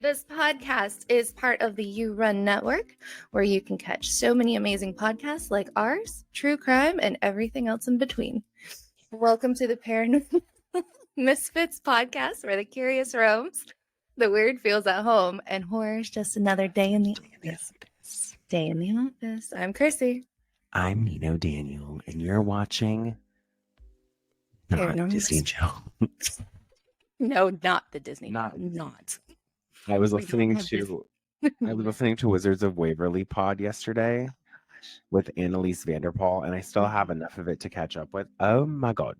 This podcast is part of the You Run Network, where you can catch so many amazing podcasts like ours, true crime, and everything else in between. Welcome to the Paranormal Misfits podcast, where the curious roams, the weird feels at home, and horror is just another day in the office. Day in the office. I'm Chrissy. I'm Nino Daniel, and you're watching not Disney Channel. No, not the Disney. Not. I was listening to Wizards of Waverly pod yesterday with Annalise Vanderpaul, and I still have enough of it to catch up with. Oh my god.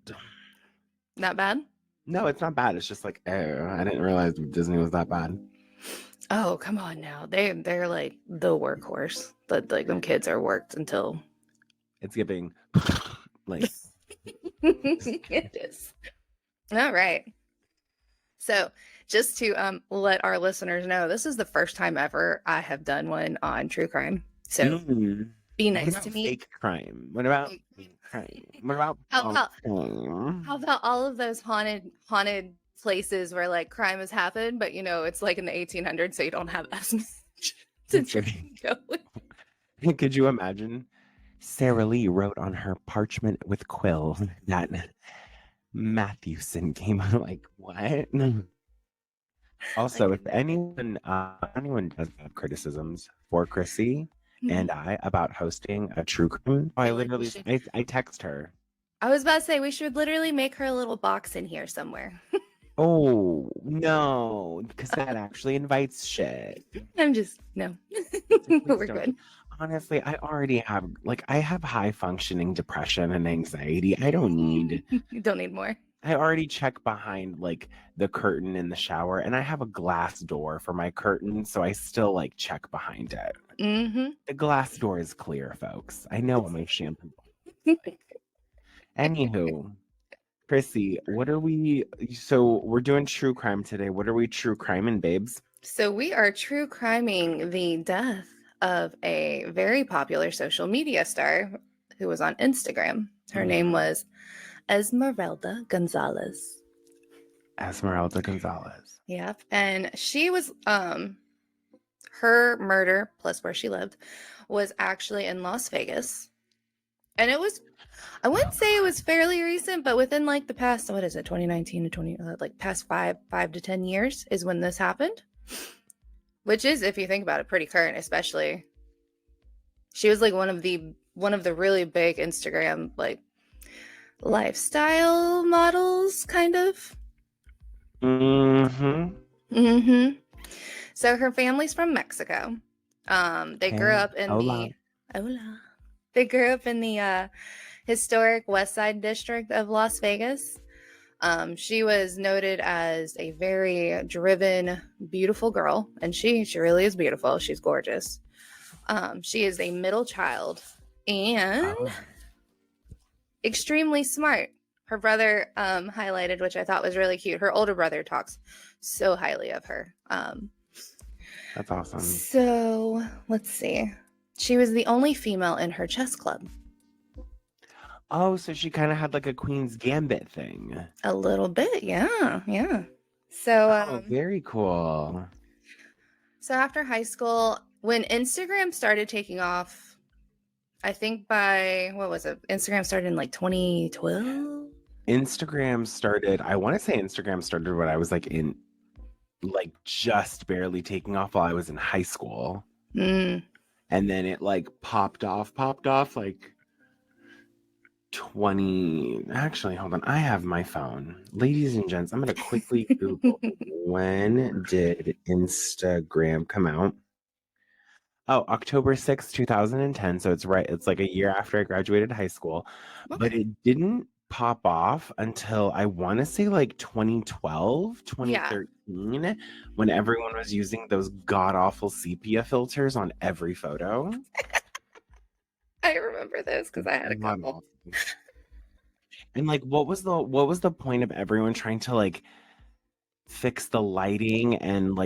Not bad? No, it's not bad. It's just like, oh, I didn't realize Disney was that bad. Oh, come on now. They're like the workhorse. But like them kids are worked until it's giving like it is. All right. So just to let our listeners know, this is the first time ever I have done one on true crime. So be nice to me. Fake crime. What about fake crime? What about how about all of those haunted places where like crime has happened, but you know it's like in the 1800s, so you don't have as much to go with. Could you imagine? Sarah Lee wrote on her parchment with quill that Matthewson came out like, what? Also, if anyone does have criticisms for Chrissy and I about hosting a true crime, I text her. I was about to say we should literally make her a little box in here somewhere. Oh no, because that actually invites shit. No. We're good. Honestly, I already have I have high functioning depression and anxiety. I don't need You don't need more. I already check behind the curtain in the shower, and I have a glass door for my curtain, so I still check behind it. Mm-hmm. The glass door is clear, folks. I know what my shampoo. Anywho, Chrissy, we're doing true crime today. What are we true criming, babes? So we are true criming the death of a very popular social media star who was on Instagram. Her name was Esmeralda Gonzalez. Esmeralda Gonzalez. Yep. And she was, her murder, plus where she lived, was actually in Las Vegas. And it was, I wouldn't say it was fairly recent, but within the past, 2019 to past five to 10 years is when this happened. Which is, if you think about it, pretty current, especially. She was one of the really big Instagram lifestyle models, kind of. So her family's from Mexico. They grew up in They grew up in the historic West Side district of Las Vegas. She was noted as a very driven, beautiful girl, and she really is beautiful. She's gorgeous. She is a middle child and extremely smart. Her brother highlighted, which I thought was really cute. Her older brother talks so highly of her. That's awesome. So let's see. She was the only female in her chess club. Oh, so she kind of had a Queen's Gambit thing. A little bit, yeah. So very cool. So after high school, when Instagram started taking off, I think by, Instagram started in 2012? Instagram started, I want to say Instagram started when I was in just barely taking off while I was in high school. And then it popped off 20, actually, hold on. I have my phone. Ladies and gents, I'm going to quickly Google when did Instagram come out? Oh, October 6th, 2010. So it's right. It's a year after I graduated high school. Okay. But it didn't pop off until I want to say 2012, 2013, when everyone was using those god-awful sepia filters on every photo. I remember those because I had a couple. And what was the point of everyone trying to fix the lighting and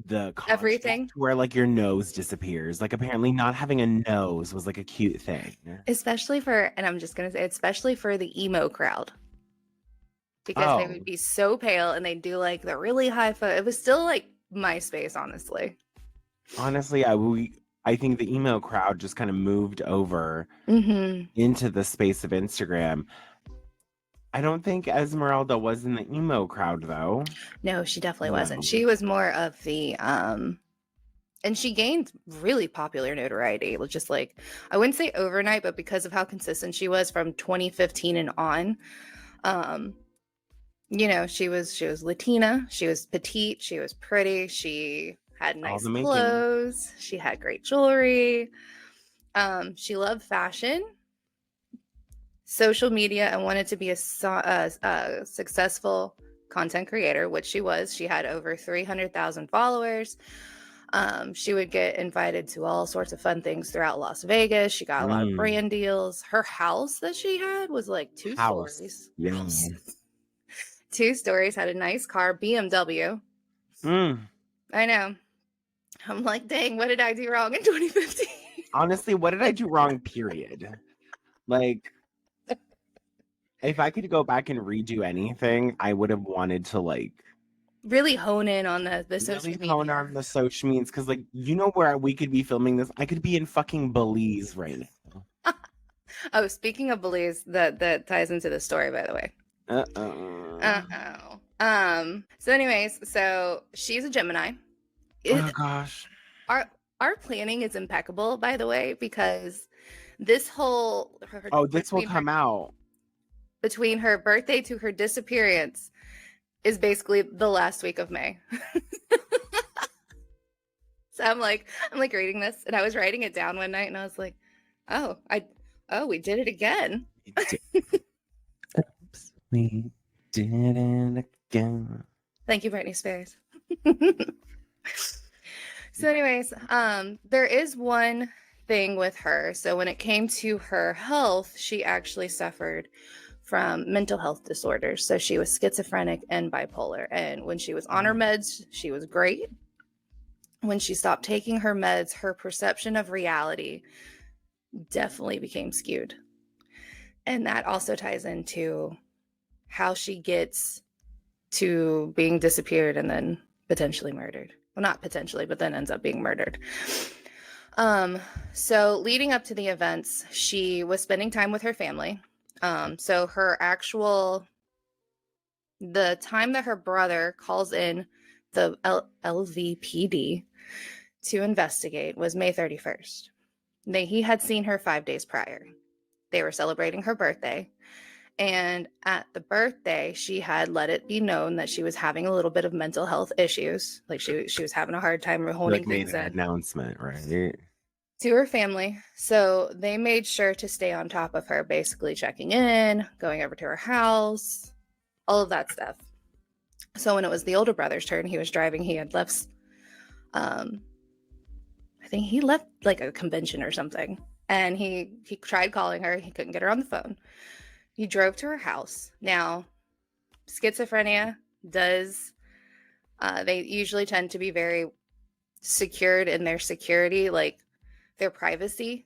the everything where your nose disappears? Apparently not having a nose was a cute thing, especially for, and I'm just gonna say, especially for the emo crowd, because they would be so pale and they do the really high photo. It was still MySpace, honestly. Honestly, I think the emo crowd just kind of moved over Mm-hmm. into the space of Instagram. I don't think Esmeralda was in the emo crowd though. No, she definitely wasn't. No. She was more of the and she gained really popular notoriety. It was just like, I wouldn't say overnight, but because of how consistent she was from 2015 and on, um, you know, she was Latina, she was petite, she was pretty, she had All nice the making. clothes, she had great jewelry, she loved fashion, social media, and wanted to be a successful content creator, which she was. She had over 300,000 followers. She would get invited to all sorts of fun things throughout Las Vegas. She got a lot of Mm. brand deals. Her house that she had was like two House. stories. Yeah. Two stories, had a nice car, BMW. Mm. I know. I'm like, dang, what did I do wrong in 2015? Honestly, what did I do wrong, period? Like, if I could go back and redo anything, I would have wanted to like Really hone in on the social really hone media. on the social means because like you know where we could be filming this? I could be in fucking Belize right now. Oh, speaking of Belize, that ties into the story, by the way. Uh-oh. So anyways, so she's a Gemini. Oh It, gosh. our planning is impeccable, by the way, because this whole Oh, this will come out. between her birthday to her disappearance is basically the last week of May. So I'm like reading this, and I was writing it down one night, and I was like, oh, we did it again. Oops, we did it again. Thank you, Britney Spears. So anyways, there is one thing with her. So when it came to her health, she actually suffered from mental health disorders. So she was schizophrenic and bipolar. And when she was on her meds, she was great. When she stopped taking her meds, her perception of reality definitely became skewed. And that also ties into how she gets to being disappeared and then potentially murdered. Well, not potentially, but then ends up being murdered. So leading up to the events, she was spending time with her family. So the time that her brother calls in the LVPD to investigate was May 31st. He had seen her 5 days prior. They were celebrating her birthday. And at the birthday, she had let it be known that she was having a little bit of mental health issues. Like she was having a hard time holding Like made things an in announcement, right? to her family. So they made sure to stay on top of her, basically checking in, going over to her house, all of that stuff. So when it was the older brother's turn, he was driving. He had left, I think he left like a convention or something. And he tried calling her. He couldn't get her on the phone. He drove to her house. Now, schizophrenia does, they usually tend to be very secured in their security, like their privacy.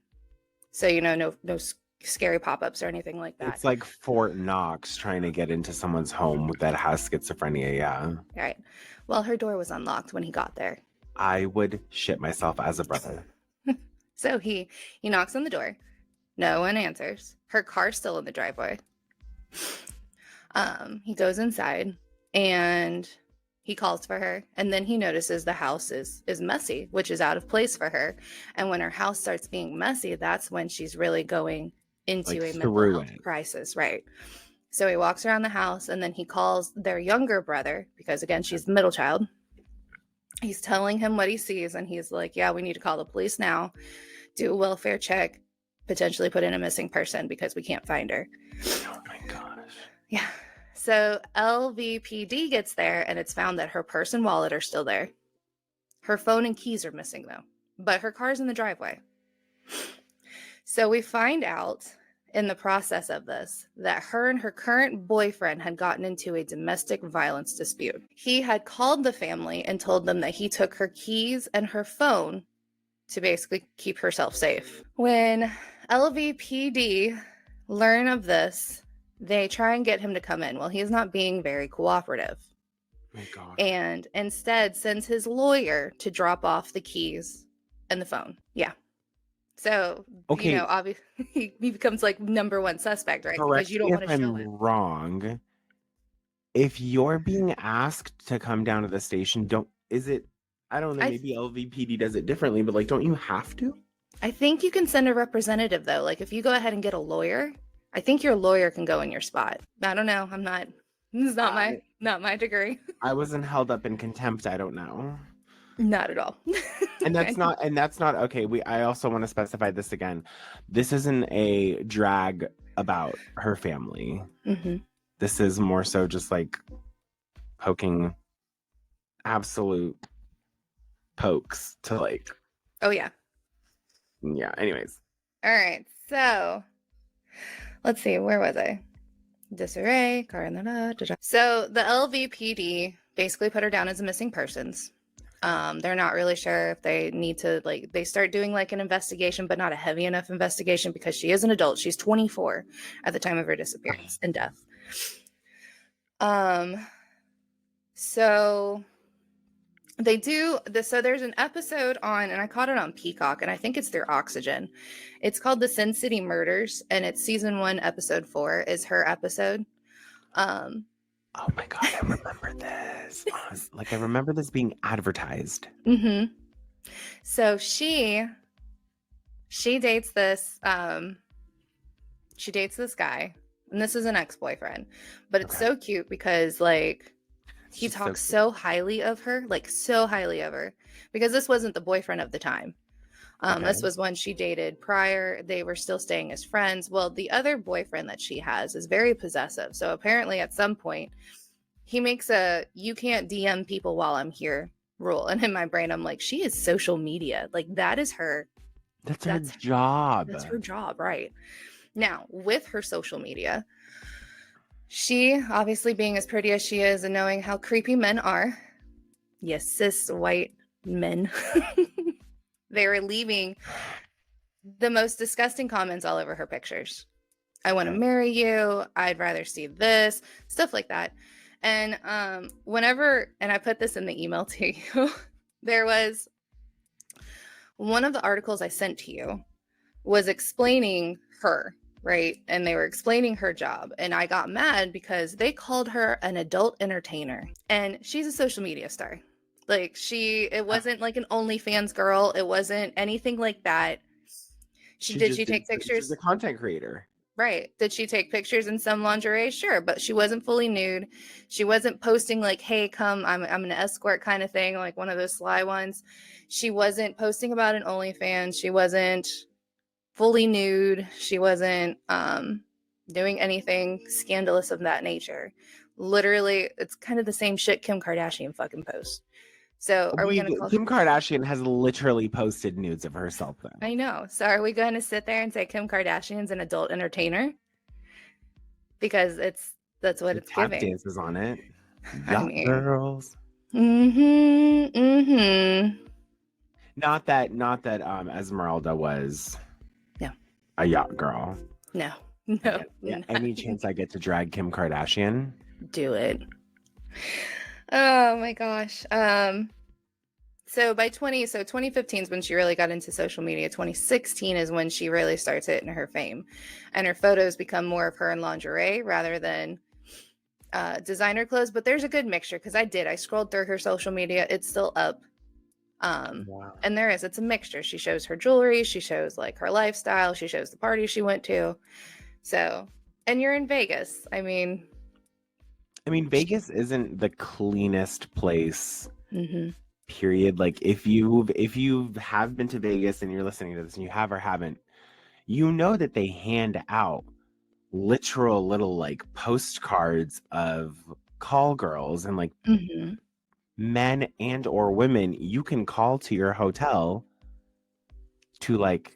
So, you know, no scary pop-ups or anything like that. It's like Fort Knox trying to get into someone's home that has schizophrenia, yeah. All right. Well, her door was unlocked when he got there. I would shit myself as a brother. So he knocks on the door. No one answers. Her car's still in the driveway. He goes inside and he calls for her, and then he notices the house is messy, which is out of place for her. And when her house starts being messy, that's when she's really going into Like, a mental through health it. crisis, right? So he walks around the house, and then he calls their younger brother, because again, she's the middle child. He's telling him what he sees, and he's like, yeah, we need to call the police now, do a welfare check, potentially put in a missing person because we can't find her. Oh my gosh. Yeah. So LVPD gets there, and it's found that her purse and wallet are still there. Her phone and keys are missing, though, but her car's in the driveway. So we find out in the process of this that her and her current boyfriend had gotten into a domestic violence dispute. He had called the family and told them that he took her keys and her phone to basically keep herself safe. When LVPD learn of this, they try and get him to come in. Well, he's not being very cooperative. my God. and instead sends his lawyer to drop off the keys and the phone. Yeah. So, Okay, obviously he becomes like number one suspect, right? Because correct you don't me if want to show I'm it. wrong. If you're being asked to come down to the station, I don't know, I maybe LVPD does it differently, but like, don't you have to? I think you can send a representative though. Like if you go ahead and get a lawyer, I think your lawyer can go in your spot. I don't know. I'm not. This is I not my degree. I wasn't held up in contempt. I don't know. Not at all. And that's not okay. I also want to specify this again. This isn't a drag about her family. Hmm. This is more so just like poking absolute pokes to like, Oh yeah. yeah, anyways. All right. So let's see. Where was I? Disarray. Car. So the LVPD basically put her down as a missing persons. They're not really sure if they need to they start doing like an investigation, but not a heavy enough investigation because she is an adult. She's 24 at the time of her disappearance and death. So they do this. So there's an episode on, and I caught it on Peacock, and I think it's through Oxygen. It's called The Sin City Murders, and it's season 1, episode 4 is her episode. Oh my God, I remember this. Like, I remember this being advertised. Mm-hmm. So she dates this, she dates this guy, and this is an ex-boyfriend, but it's so cute because like he talks so highly of her, like so highly of her, because this wasn't the boyfriend of the time. This was one she dated prior. They were still staying as friends. Well, the other boyfriend that she has is very possessive. So apparently at some point he makes a "you can't DM people while I'm here" rule. And in my brain, I'm like, she is social media. Like that is her. That's her job. That's her job, right? Now, with her social media, she obviously being as pretty as she is and knowing how creepy men are, yes, cis white men, they were leaving the most disgusting comments all over her pictures. I want to marry you. I'd rather see this, stuff like that. And whenever, and I put this in the email to you, there was one of the articles I sent to you was explaining her, right? And they were explaining her job. And I got mad because they called her an adult entertainer. And she's a social media star. Like it wasn't like an OnlyFans girl. It wasn't anything like that. Did she take pictures? She's a content creator. Right. Did she take pictures in some lingerie? Sure. But she wasn't fully nude. She wasn't posting like, hey, come, I'm an escort kind of thing, like one of those sly ones. She wasn't posting about an OnlyFans. She wasn't fully nude. She wasn't doing anything scandalous of that nature. Literally, it's kind of the same shit Kim Kardashian fucking posts. So are we going to call Kim Kardashian has literally posted nudes of herself then. I know. So are we going to sit there and say Kim Kardashian's an adult entertainer? Because that's what it's tap giving. Dances on it. Yacht girls. Mm-hmm. Mm-hmm. Not that Esmeralda was a yacht girl. No. Yeah, any chance I get to drag Kim Kardashian? Do it. Oh my gosh. So 2015 is when she really got into social media. 2016 is when she really starts hitting her fame. And her photos become more of her in lingerie rather than designer clothes. But there's a good mixture because I scrolled through her social media. It's still up. Wow. And it's a mixture. She shows her jewelry. She shows like her lifestyle. She shows the party she went to. So, and you're in Vegas. I mean, Vegas isn't the cleanest place. Mm-hmm. Period. Like if you have been to Vegas and you're listening to this and you have or haven't, you know that they hand out literal little like postcards of call girls and like Mm-hmm. men and or women you can call to your hotel to like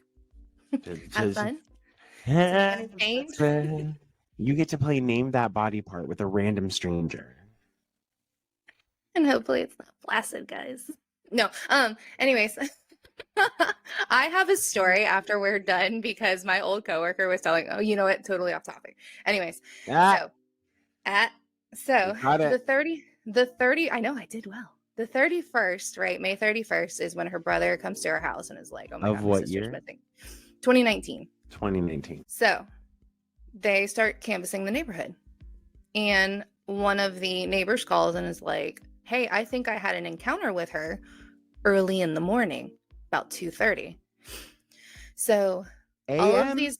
Have fun. You get to play name that body part with a random stranger. And hopefully it's not flaccid, guys. No. Anyways, I have a story after we're done because my old coworker was telling, oh, you know what? Totally off topic. Anyways, so the I know I did well. The 31st, right? May 31st is when her brother comes to her house and is like, oh my Of God, my what sister's year? missing. 2019. 2019. So they start canvassing the neighborhood. And one of the neighbors calls and is like, hey, I think I had an encounter with her early in the morning, about 2:30. So all of AM? these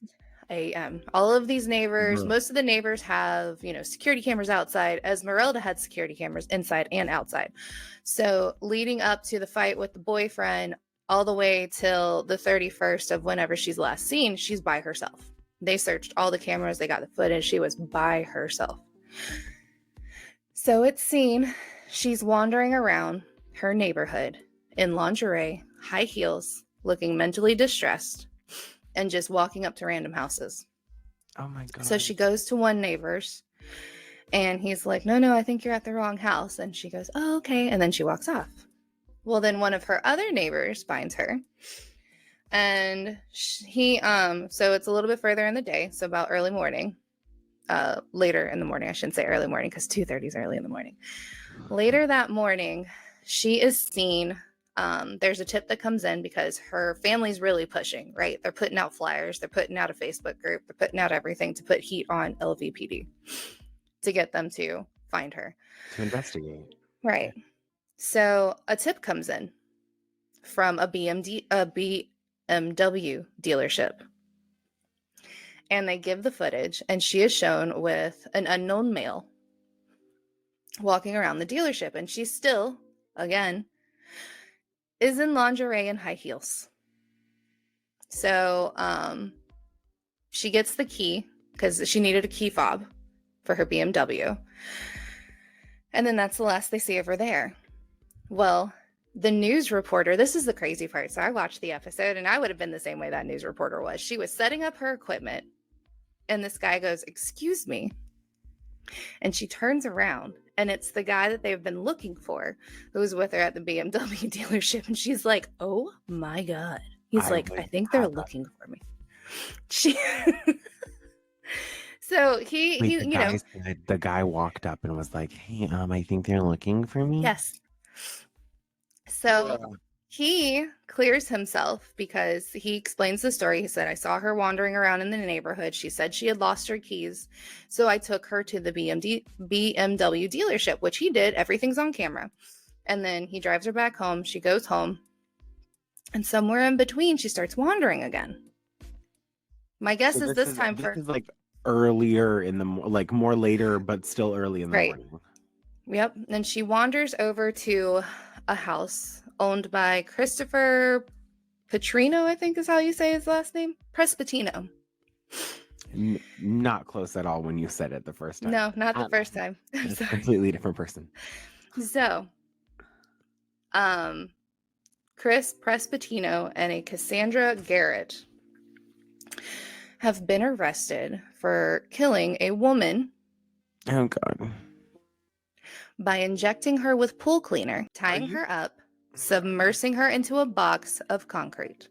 all of these neighbors, Ugh. most of the neighbors have, security cameras outside. Esmeralda had security cameras inside and outside. So leading up to the fight with the boyfriend, all the way till the 31st of whenever she's last seen, she's by herself. They searched all the cameras, they got the footage, she was by herself. So it's seen she's wandering around her neighborhood in lingerie, high heels, looking mentally distressed, and just walking up to random houses. Oh my God. So she goes to one neighbor's and he's like, no, I think you're at the wrong house. And she goes, oh, okay. And then she walks off. Well, then one of her other neighbors finds her. And so it's a little bit further in the day. So about early morning, later in the morning, I shouldn't say early morning because 2:30 is early in the morning. Later that morning, she is seen. There's a tip that comes in because her family's really pushing, right? They're putting out flyers, they're putting out a Facebook group, they're putting out everything to put heat on LVPD to get them to find her. To investigate. Right. So a tip comes in from a BMW dealership. And they give the footage, and she is shown with an unknown male walking around the dealership. And she still, again, is in lingerie and high heels. So she gets the key because she needed a key fob for her BMW. And then that's the last they see of her there. Well, the news reporter, this is the crazy part. So I watched the episode and I would have been the same way that news reporter was. She was setting up her equipment and this guy goes, excuse me. And she turns around and it's the guy that they've been looking for who was with her at the BMW dealership. And she's like, oh my God. He's like, I think they're looking for me. She... So the guy walked up and was like, hey, I think they're looking for me. Yes. So he clears himself because he explains the story. He said, I saw her wandering around in the neighborhood. She said she had lost her keys. So I took her to the BMW dealership, which he did. Everything's on camera. And then he drives her back home. She goes home. And somewhere in between, she starts wandering again. My guess is this time is like earlier in the like more later, but still early in the morning. Yep. And she wanders over to a house owned by Christopher Petrino, I think is how you say his last name. Prespatino. Not close at all when you said it the first time. No, not the first time. It's a completely different person. So, Chris Prespatino and a Cassandra Garrett have been arrested for killing a woman. Oh, God. By injecting her with pool cleaner, tying her up, submersing her into a box of concrete,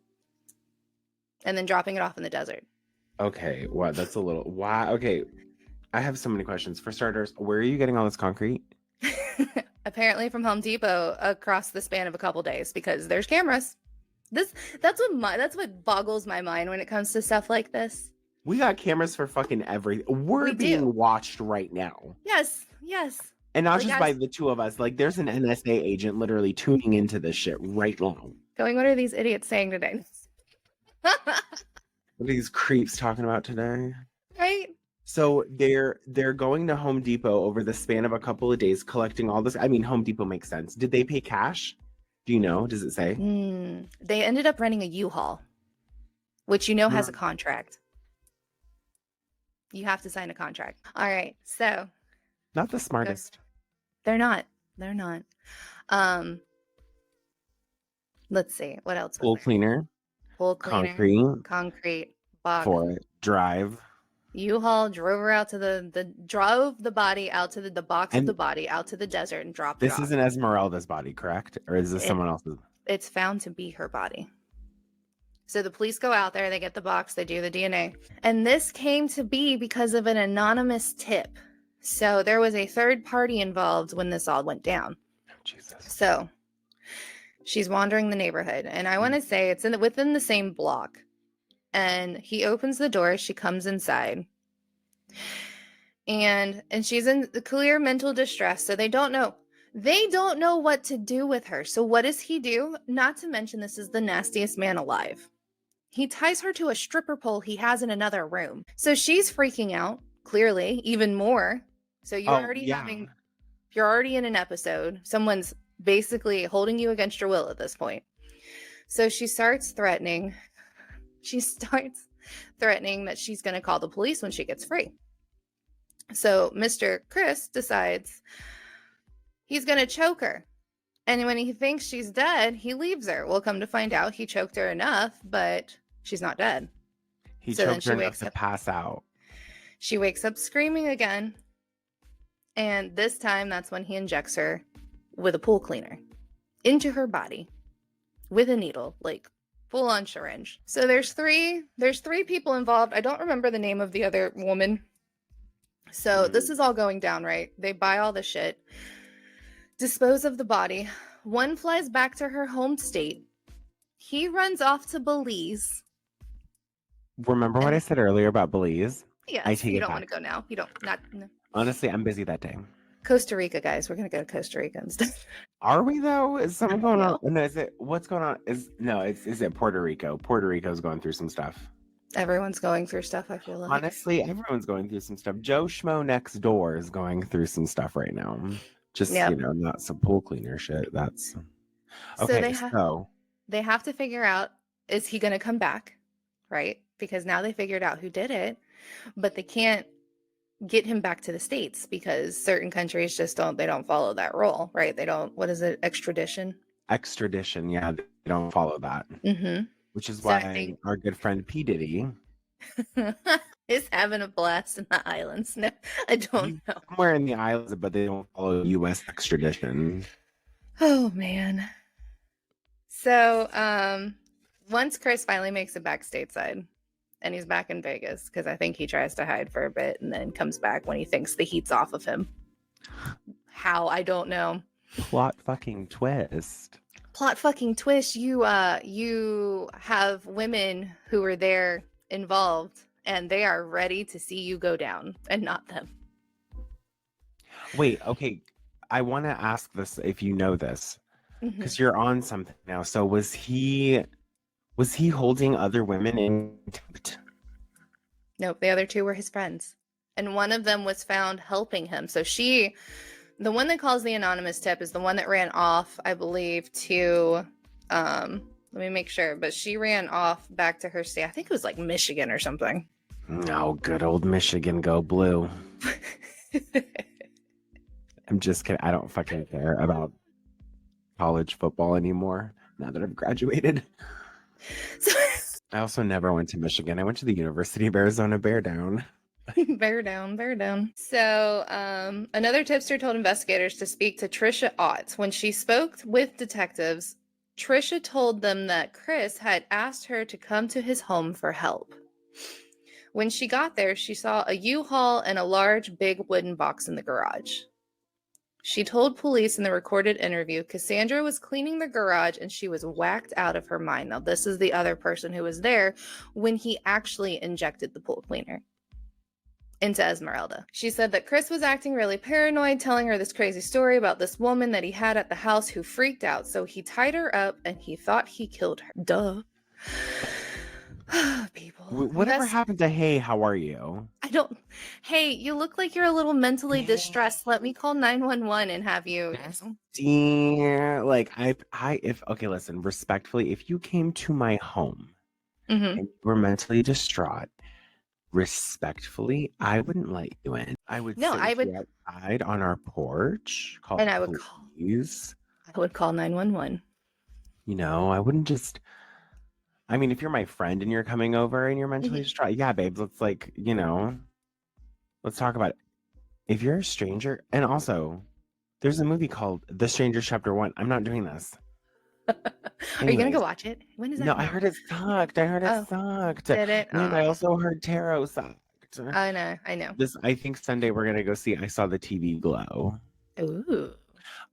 and then dropping it off in the desert. Okay, what? That's a little... Why? Okay, I have so many questions. For starters, where are you getting all this concrete? Apparently from Home Depot across the span of a couple days because there's cameras. That's what boggles my mind when it comes to stuff like this. We got cameras for fucking everything. We're being watched right now. Yes. And not just by the two of us. Like, there's an NSA agent literally tuning into this shit right now. Going, what are these idiots saying today? What are these creeps talking about today? Right? So they're going to Home Depot over the span of a couple of days, collecting all this. I mean, Home Depot makes sense. Did they pay cash? Do you know? Does it say? They ended up renting a U-Haul, which has a contract. You have to sign a contract. All right, so. Not the smartest. They're not. Let's see. What else? Pool cleaner. Concrete. Box. For drive. U-Haul drove her out to drove the body out to the box of the body out to the desert and dropped it off. This isn't Esmeralda's body, correct? Or is this someone else's? It's found to be her body. So the police go out there, they get the box, they do the DNA. And this came to be because of an anonymous tip. So there was a third party involved when this all went down. Oh, Jesus. So she's wandering the neighborhood, and I want to say it's within the same block. And he opens the door. She comes inside, and she's in clear mental distress. So they don't know what to do with her. So what does he do? Not to mention, this is the nastiest man alive. He ties her to a stripper pole he has in another room. So she's freaking out, clearly, even more. So you're already in an episode. Someone's basically holding you against your will at this point. So she starts threatening. She starts threatening that she's going to call the police when she gets free. So Mr. Chris decides he's going to choke her. And when he thinks she's dead, he leaves her. We'll come to find out he choked her enough, but she's not dead. He choked her enough to pass out. She wakes up screaming again. And this time, that's when he injects her with a pool cleaner into her body with a needle, like full on syringe. So there's three people involved. I don't remember the name of the other woman. So this is all going down, right? They buy all the shit, dispose of the body. One flies back to her home state. He runs off to Belize. Remember what I said earlier about Belize? Yeah, you don't want to go now. You don't. No. Honestly, I'm busy that day. Costa Rica, guys. We're gonna go to Costa Rica instead. Are we though? Is something going on? No, what's going on? Is it Puerto Rico? Puerto Rico's going through some stuff. Everyone's going through stuff, I feel like. Honestly, everyone's going through some stuff. Joe Schmo next door is going through some stuff right now. Just not some pool cleaner shit. That's okay. So they have to figure out, is he gonna come back? Right? Because now they figured out who did it, but they can't get him back to the States because certain countries just don't follow that rule, right? They don't, what is it, extradition, yeah, they don't follow that. Which is why our good friend P. Diddy is having a blast in the islands. No, I don't know. Somewhere in the islands, but they don't follow U.S. extradition. Oh, man. So, once Chris finally makes it back stateside, and he's back in Vegas, because I think he tries to hide for a bit and then comes back when he thinks the heat's off of him. How? I don't know. Plot fucking twist. You have women who were there involved, and they are ready to see you go down, and not them. Wait, okay. I want to ask this, if you know this, because you're on something now. So was he holding other women in contempt? Nope, the other two were his friends. And one of them was found helping him. So the one that calls the anonymous tip is the one that ran off, I believe, to, let me make sure, but she ran off back to her state. I think it was like Michigan or something. Oh, good old Michigan, go blue. I'm just kidding. I don't fucking care about college football anymore now that I've graduated. I also never went to Michigan. I went to the University of Arizona. Bear down. Bear down. So another tipster told investigators to speak to Trisha Ott. When she spoke with detectives, Trisha told them that Chris had asked her to come to his home for help. When she got there, she saw a U-Haul and a large, big wooden box in the garage. She told police in the recorded interview Cassandra was cleaning the garage and she was whacked out of her mind. Now, this is the other person who was there when he actually injected the pool cleaner into Esmeralda. She said that Chris was acting really paranoid, telling her this crazy story about this woman that he had at the house who freaked out. So he tied her up and he thought he killed her. Duh. People. Whatever happened to, hey, how are you? Hey, you look like you're a little mentally distressed. Let me call 911 and have you. Like, okay, listen, respectfully, if you came to my home and you were mentally distraught, respectfully, I wouldn't let you in. I would outside on our porch, I would call 911. You know, I wouldn't just, I mean, if you're my friend and you're coming over and you're mentally distraught, yeah, babes, let's let's talk about it. If you're a stranger, and also, there's a movie called The Stranger Chapter 1. I'm not doing this. Are you gonna go watch it? When is that? No, I heard it sucked. Did it? And I also heard tarot sucked. fact. I know. I think Sunday we're gonna go see I Saw the TV Glow. Ooh.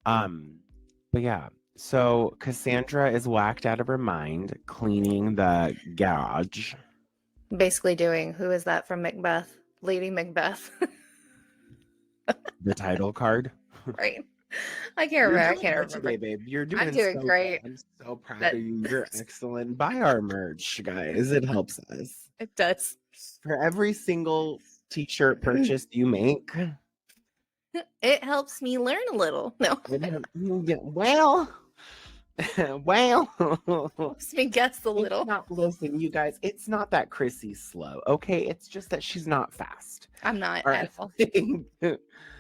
But yeah. So Cassandra is whacked out of her mind cleaning the garage. Basically doing, who is that from Macbeth? Lady Macbeth. The title card. Right. I can't remember. I can't remember. Today, babe. You're doing I'm doing so great. good. I'm so proud of you. You're excellent. Buy our merch, guys. It helps us. It does. For every single t-shirt purchase you make. It helps me learn a little. No. Well, Helps me guess a little. Listen, you guys, it's not that Chrissy's slow, okay? It's just that she's not fast. I'm not All at all.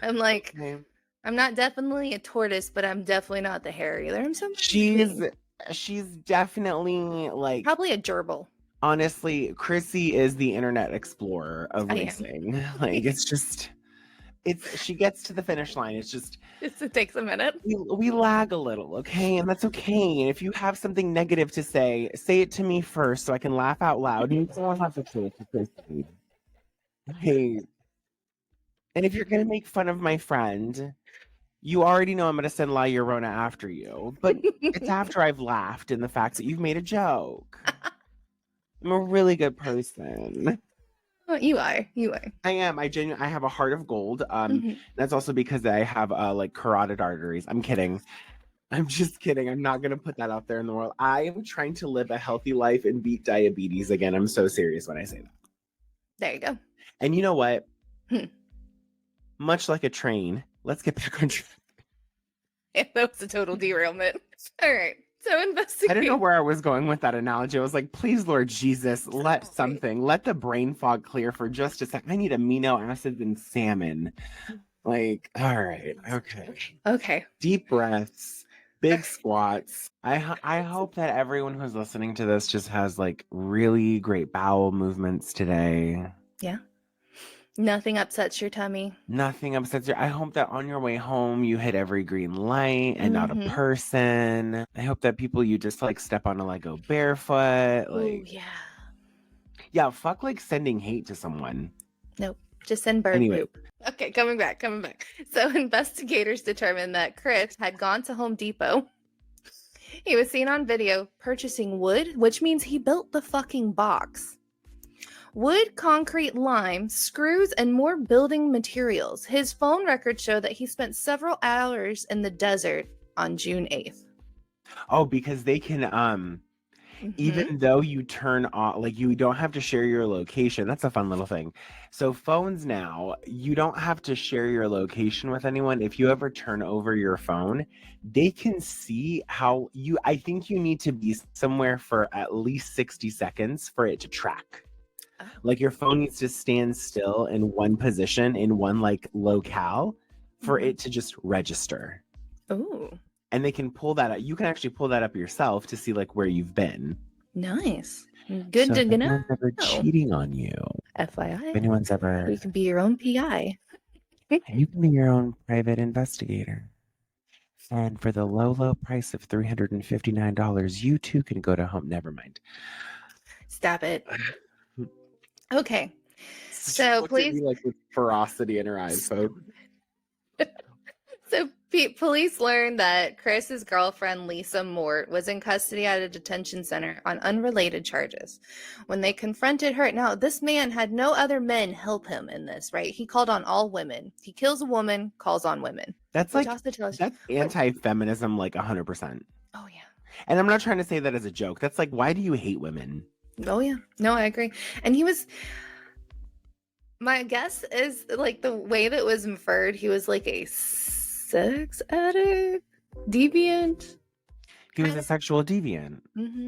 I'm like, Okay. I'm not definitely a tortoise, but I'm definitely not the hare either. I'm something. She's definitely like Probably a gerbil. Honestly, Chrissy is the internet explorer of racing. Like she gets to the finish line. It's just It takes a minute. we lag a little, okay? And that's okay. And if you have something negative to say it to me first so I can laugh out loud. You don't have to say it to Chrissy. Hey. And if you're gonna make fun of my friend, you already know I'm gonna send La Llorona after you. But it's after I've laughed in the fact that you've made a joke. I'm a really good person. Well, you are. I am. I have a heart of gold. That's also because I have like carotid arteries. I'm kidding. I'm just kidding. I'm not gonna put that out there in the world. I am trying to live a healthy life and beat diabetes again. I'm so serious when I say that. There you go. And you know what? Much like a train, let's get back on track. Yeah, that was a total derailment. All right. So investigate. I don't know where I was going with that analogy. I was like, please, Lord Jesus, let the brain fog clear for just a second. I need amino acids and salmon. Like, all right. Okay. Deep breaths, big squats. I hope that everyone who's listening to this just has like really great bowel movements today. Yeah. Nothing upsets your tummy. Nothing upsets you. I hope that on your way home you hit every green light and not a person. I hope that people you just like step on a Lego barefoot. Like, yeah, fuck like sending hate to someone. Nope. Just send bird poop. Okay, coming back. So investigators determined that Chris had gone to Home Depot. He was seen on video purchasing wood, which means he built the fucking box. Wood, concrete, lime, screws, and more building materials. His phone records show that he spent several hours in the desert on June 8th. Oh, because they can, even though you turn on, like you don't have to share your location. That's a fun little thing. So phones now, you don't have to share your location with anyone. If you ever turn over your phone, they can see how I think you need to be somewhere for at least 60 seconds for it to track. Like your phone needs to stand still in one position in one like locale for it to just register. Ooh. And they can pull that up. You can actually pull that up yourself to see like where you've been. Nice. Good to know. If anyone's ever cheating on you. FYI. If anyone's ever. You can be your own PI. You can be your own private investigator. And for the low price of $359, you too can go to home. Never mind. Stop it. Okay. So please. Like with ferocity in her eyes, folks. So police learned that Chris's girlfriend, Lisa Mort, was in custody at a detention center on unrelated charges. When they confronted her, now this man had no other men help him in this, right? He called on all women. He kills a woman, calls on women. That's like, that's anti-feminism, like 100%. Oh, yeah. And I'm not trying to say that as a joke. That's like, why do you hate women? Oh, yeah. No, I agree. And my guess is like the way that was inferred, he was like a sex addict, deviant. He was a sexual deviant.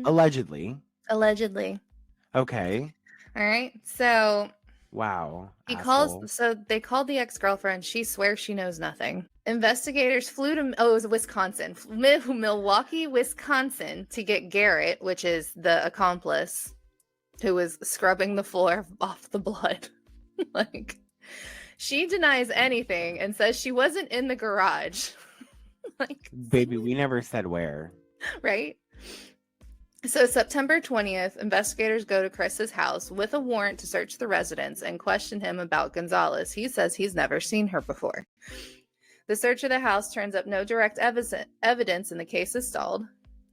Allegedly. All Okay. right. So. Wow. They called the ex-girlfriend. She swears she knows nothing. Investigators flew to, it was Wisconsin, Milwaukee, Wisconsin, to get Garrett, which is the accomplice who was scrubbing the floor off the blood. Like, she denies anything and says she wasn't in the garage. Like, baby, we never said where. Right? So September 20th, investigators go to Chris's house with a warrant to search the residence and question him about Gonzalez. He says he's never seen her before. The search of the house turns up no direct evidence and the case is stalled.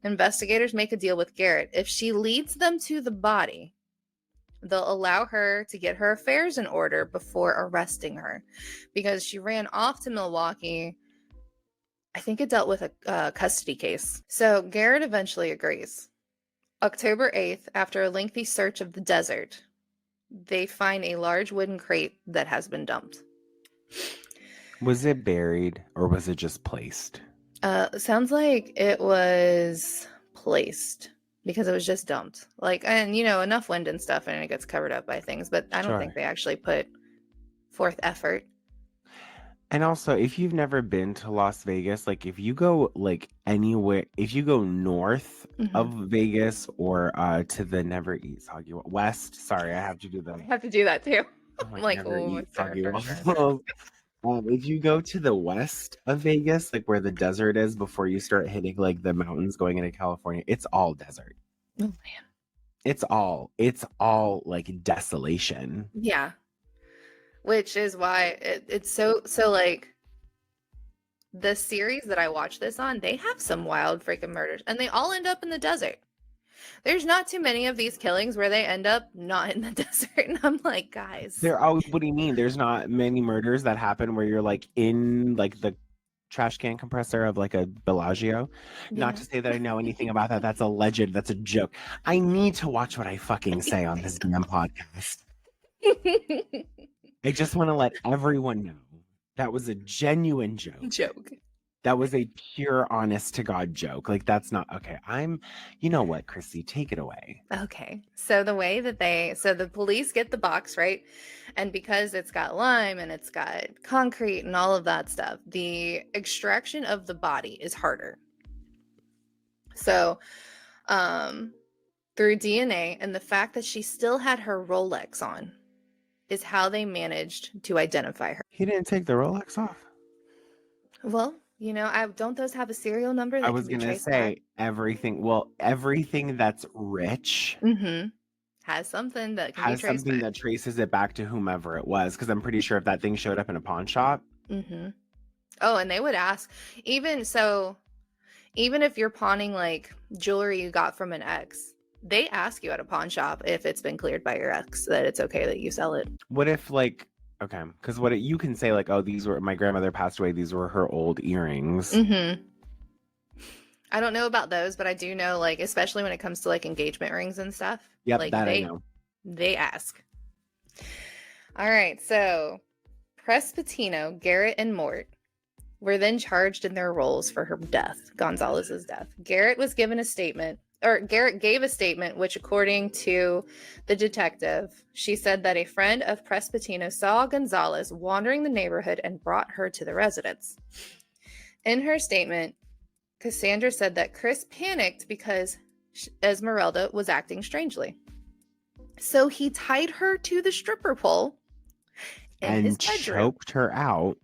Investigators make a deal with Garrett. If she leads them to the body, they'll allow her to get her affairs in order before arresting her, because she ran off to Milwaukee. I think it dealt with a custody case. So Garrett eventually agrees. October 8th, after a lengthy search of the desert, they find a large wooden crate that has been dumped. Was it buried or was it just placed? Sounds like it was placed because it was just dumped. Like, and you know, enough wind and stuff and it gets covered up by things, but I don't think they actually put forth effort. And also, if you've never been to Las Vegas, like if you go like anywhere, if you go north of Vegas or to the Never Eat Soggy West, sorry, I have to do that. I have to do that too. I'm like, oh, if you go to the west of Vegas, like where the desert is before you start hitting like the mountains going into California, it's all desert. Oh man. It's all like desolation. Yeah. Which is why it's so like the series that I watch this on, they have some wild freaking murders and they all end up in the desert. There's not too many of these killings where they end up not in the desert. And I'm like, guys. What do you mean? There's not many murders that happen where you're like in like the trash can compressor of like a Bellagio. Yeah. Not to say that I know anything about that. That's alleged. That's a joke. I need to watch what I fucking say on this damn podcast. I just want to let everyone know that was a genuine joke. That was a pure, honest to God joke. Like, that's not okay. You know what, Chrissy, take it away. Okay. So the way that the police get the box, right? And because it's got lime and it's got concrete and all of that stuff, the extraction of the body is harder. So, through DNA and the fact that she still had her Rolex on is how they managed to identify her. He didn't take the Rolex off. Well, you know, don't those have a serial number? That I was going to say back? Everything that's rich has something that can has be traced something back. That traces it back to whomever it was. Because I'm pretty sure if that thing showed up in a pawn shop. Oh, and they would ask, even if you're pawning like jewelry you got from an ex, they ask you at a pawn shop if it's been cleared by your ex that it's okay that you sell it. What if like, okay, because you can say like, oh, these were, my grandmother passed away, these were her old earrings. I don't know about those, but I do know, like, especially when it comes to like engagement rings and stuff. Yep, like, I know. They ask. All right, so Prespatino, Garrett, and Mort were then charged in their roles for her death, Gonzalez's death. Garrett gave a statement, which according to the detective, she said that a friend of Prespatino saw Gonzalez wandering the neighborhood and brought her to the residence. In her statement, Cassandra said that Chris panicked because Esmeralda was acting strangely. So he tied her to the stripper pole in his bedroom. Choked her out.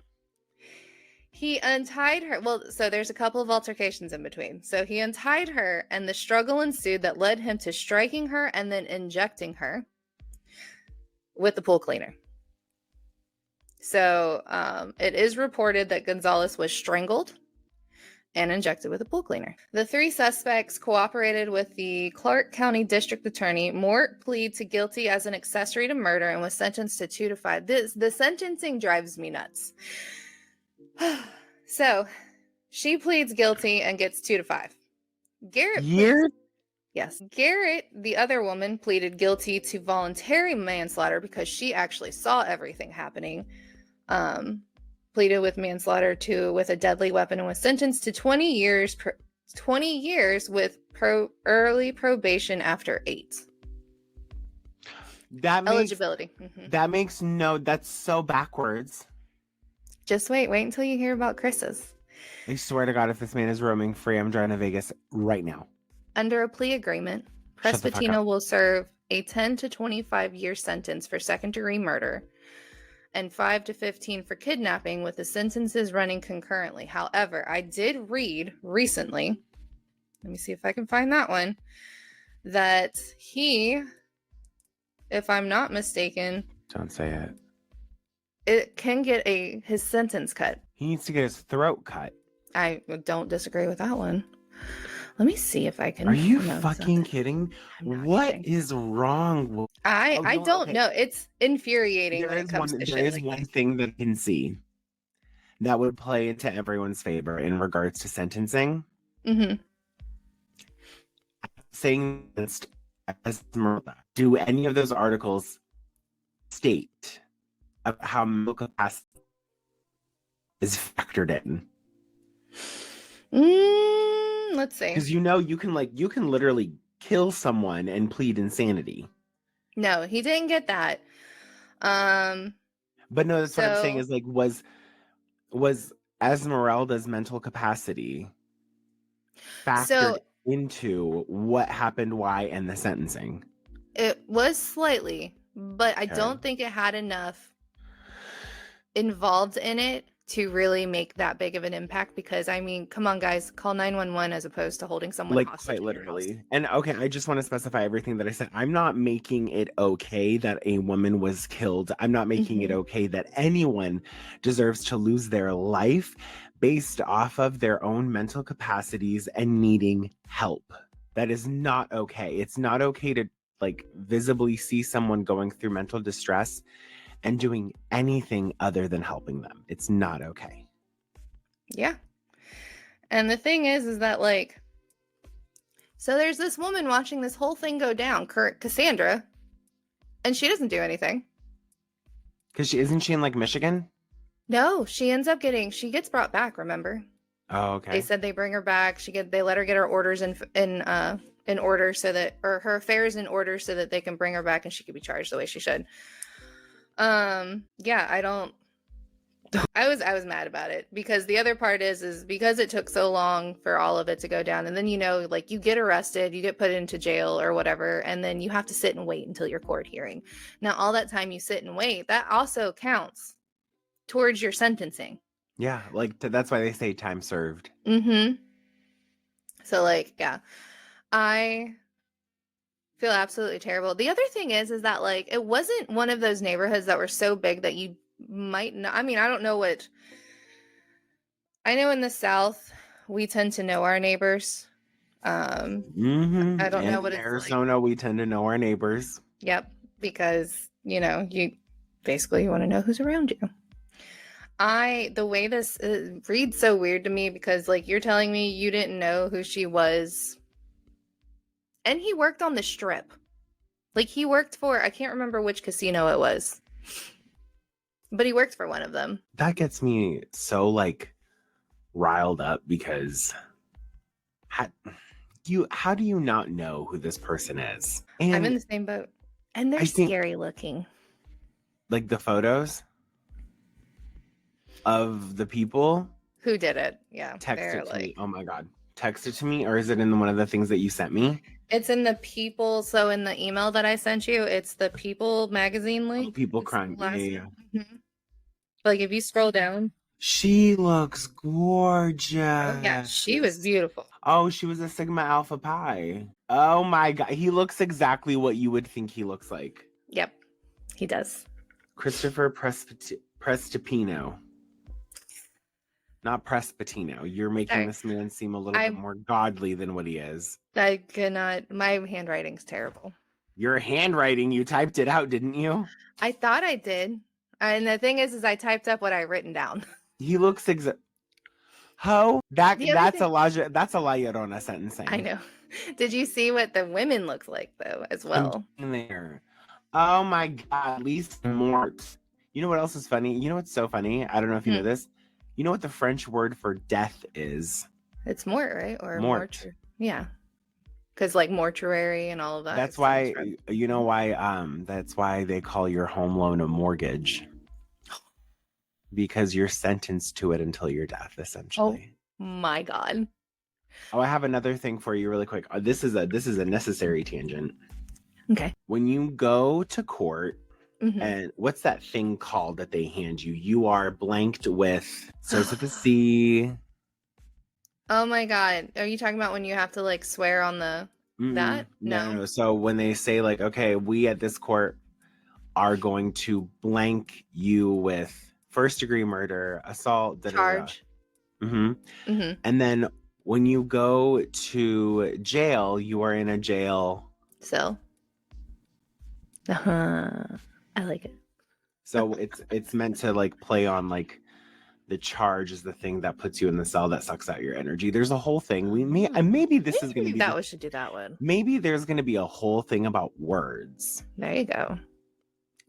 He untied her. Well, so there's a couple of altercations in between. So he untied her and the struggle ensued that led him to striking her and then injecting her with the pool cleaner. So it is reported that Gonzalez was strangled and injected with a pool cleaner. The three suspects cooperated with the Clark County District Attorney. Mort pleaded guilty as an accessory to murder and was sentenced to 2 to 5. The sentencing drives me nuts. So she pleads guilty and gets 2 to 5. Garrett, the other woman, pleaded guilty to voluntary manslaughter because she actually saw everything happening. Pleaded with manslaughter with a deadly weapon and was sentenced to 20 years with early probation after 8. Eligibility. That's so backwards. Just wait until you hear about Chris's. I swear to God, if this man is roaming free, I'm driving to Vegas right now. Under a plea agreement, Prespatino will serve a 10 to 25 year sentence for second-degree murder and 5 to 15 for kidnapping, with the sentences running concurrently. However, I did read recently, let me see if I can find that one, that he, if I'm not mistaken, Don't say it. it can get his sentence cut. He needs to get his throat cut. I don't disagree with that one. Let me see if I can. Are you fucking kidding? What kidding. is wrong with I don't know. It's infuriating There when is it comes one. to There shit is like one this. thing that I can see that would play into everyone's favor in regards to sentencing. Mm-hmm. Saying against Esmeralda, do any of those articles state of how mental capacity is factored in? Let's see. Because you can literally kill someone and plead insanity. No, he didn't get that. But no, that's what I'm saying is like was Esmeralda's mental capacity factored into what happened, why, and the sentencing? It was slightly, but I don't think it had enough involved in it to really make that big of an impact, because I mean, come on guys, call 911 as opposed to holding someone Like hostage quite in your house. literally. And okay, I just want to specify everything that I said. I'm not making it okay that a woman was killed. I'm not making it okay that anyone deserves to lose their life based off of their own mental capacities and needing help. That is not okay. It's not okay to like visibly see someone going through mental distress and doing anything other than helping them. It's not okay. Yeah. And the thing is that like, so there's this woman watching this whole thing go down, Cassandra, and she doesn't do anything. Because isn't she in like Michigan? No, she ends up she gets brought back, remember? Oh, okay. They said they bring her back. They let her get her orders in order so that, or her affairs in order so that they can bring her back and she could be charged the way she should. Yeah, I was mad about it, because the other part is because it took so long for all of it to go down, and then like you get arrested, you get put into jail or whatever, and then you have to sit and wait until your court hearing. Now all that time you sit and wait, that also counts towards your sentencing. Yeah, like that's why they say time served. So like, yeah, I feel absolutely terrible. The other thing is that like it wasn't one of those neighborhoods that were so big that you might not. I mean, I don't know what. I know in the South we tend to know our neighbors. I don't know what it's Arizona, we tend to know our neighbors. Yep, because you want to know who's around you. The way this reads so weird to me, because like you're telling me you didn't know who she was, and he worked on the Strip. Like he worked for, I can't remember which casino it was, but he worked for one of them. That gets me so like riled up, because how do you not know who this person is? And I'm in the same boat, and they're scary looking. Like the photos of the people who did it. Yeah. Text it to me. Oh my God. Text it to me, or is it in one of the things that you sent me? It's in the People. So in the email that I sent you, it's the People magazine link. Oh, People Crime. Yeah. Like if you scroll down. She looks gorgeous. Oh, yeah, she was beautiful. Oh, she was a Sigma Alpha Pi. Oh my God. He looks exactly what you would think he looks like. Yep, he does. Christopher Prestipino. Not Prespatino. You're making this man seem a little bit more godly than what he is. I cannot. My handwriting's terrible. Your handwriting? You typed it out, didn't you? I thought I did. And the thing is I typed up what I written down. He looks Ho, that's a La Llorona sentencing. I know. Did you see what the women look like though as well? In there. Oh my God, Lisa Mort. You know what else is funny? You know what's so funny? I don't know if you know this. You know what the French word for death is? It's mort, right? Or mort. Yeah. Because like mortuary and all of that. That's why, you know why, that's why they call your home loan a mortgage. Because you're sentenced to it until your death, essentially. Oh my God. Oh, I have another thing for you really quick. This is a necessary tangent. Okay. When you go to court, and what's that thing called that they hand you? You are blanked with, starts with a C. Oh my God. Are you talking about when you have to like swear on the That No. So when they say like, okay, we at this court are going to blank you with first-degree murder, assault, da da da. charge. And then when you go to jail, you are in a jail. So, I like it. So it's meant to like play on like the charge is the thing that puts you in the cell that sucks out your energy. There's a whole thing. Maybe this is going to be we should do that one. Maybe there's going to be a whole thing about words. There you go.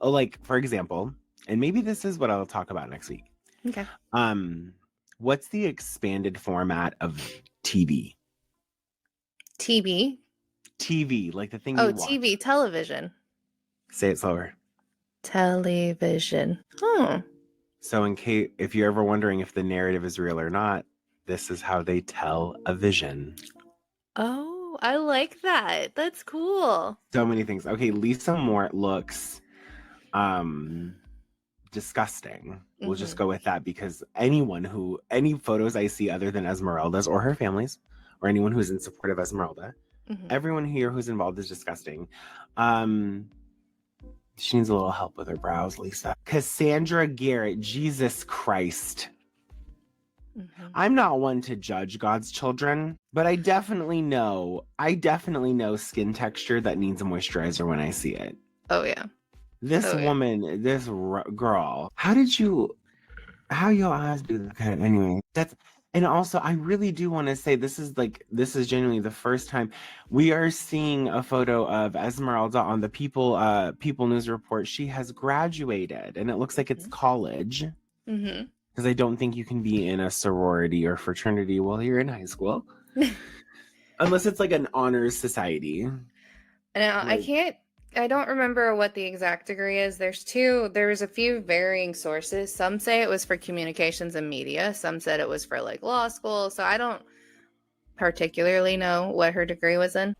Oh, like for example, and maybe this is what I'll talk about next week. Okay. What's the expanded format of TV? TV, like the thing you watch. TV, television. Say it slower. Television. Oh. So in case if you're ever wondering if the narrative is real or not, this is how they tell a vision. Oh, I like that. That's cool. So many things. Okay, Lisa Mort looks disgusting. We'll just go with that because any photos I see other than Esmeralda's or her family's or anyone who's in support of Esmeralda, everyone here who's involved is disgusting. She needs a little help with her brows, Lisa. Cassandra Garrett, Jesus Christ. I'm not one to judge God's children, but I definitely know skin texture that needs a moisturizer when I see it. Oh, yeah. This woman, this girl, how your eyes do that? Anyway, and also I really do want to say this is genuinely the first time we are seeing a photo of Esmeralda on the People News Report. She has graduated and it looks like it's college. Because I don't think you can be in a sorority or fraternity while you're in high school. Unless it's like an honors society. And I don't remember what the exact degree is. There's a few varying sources. Some say it was for communications and media. Some said it was for like law school. So I don't particularly know what her degree was in.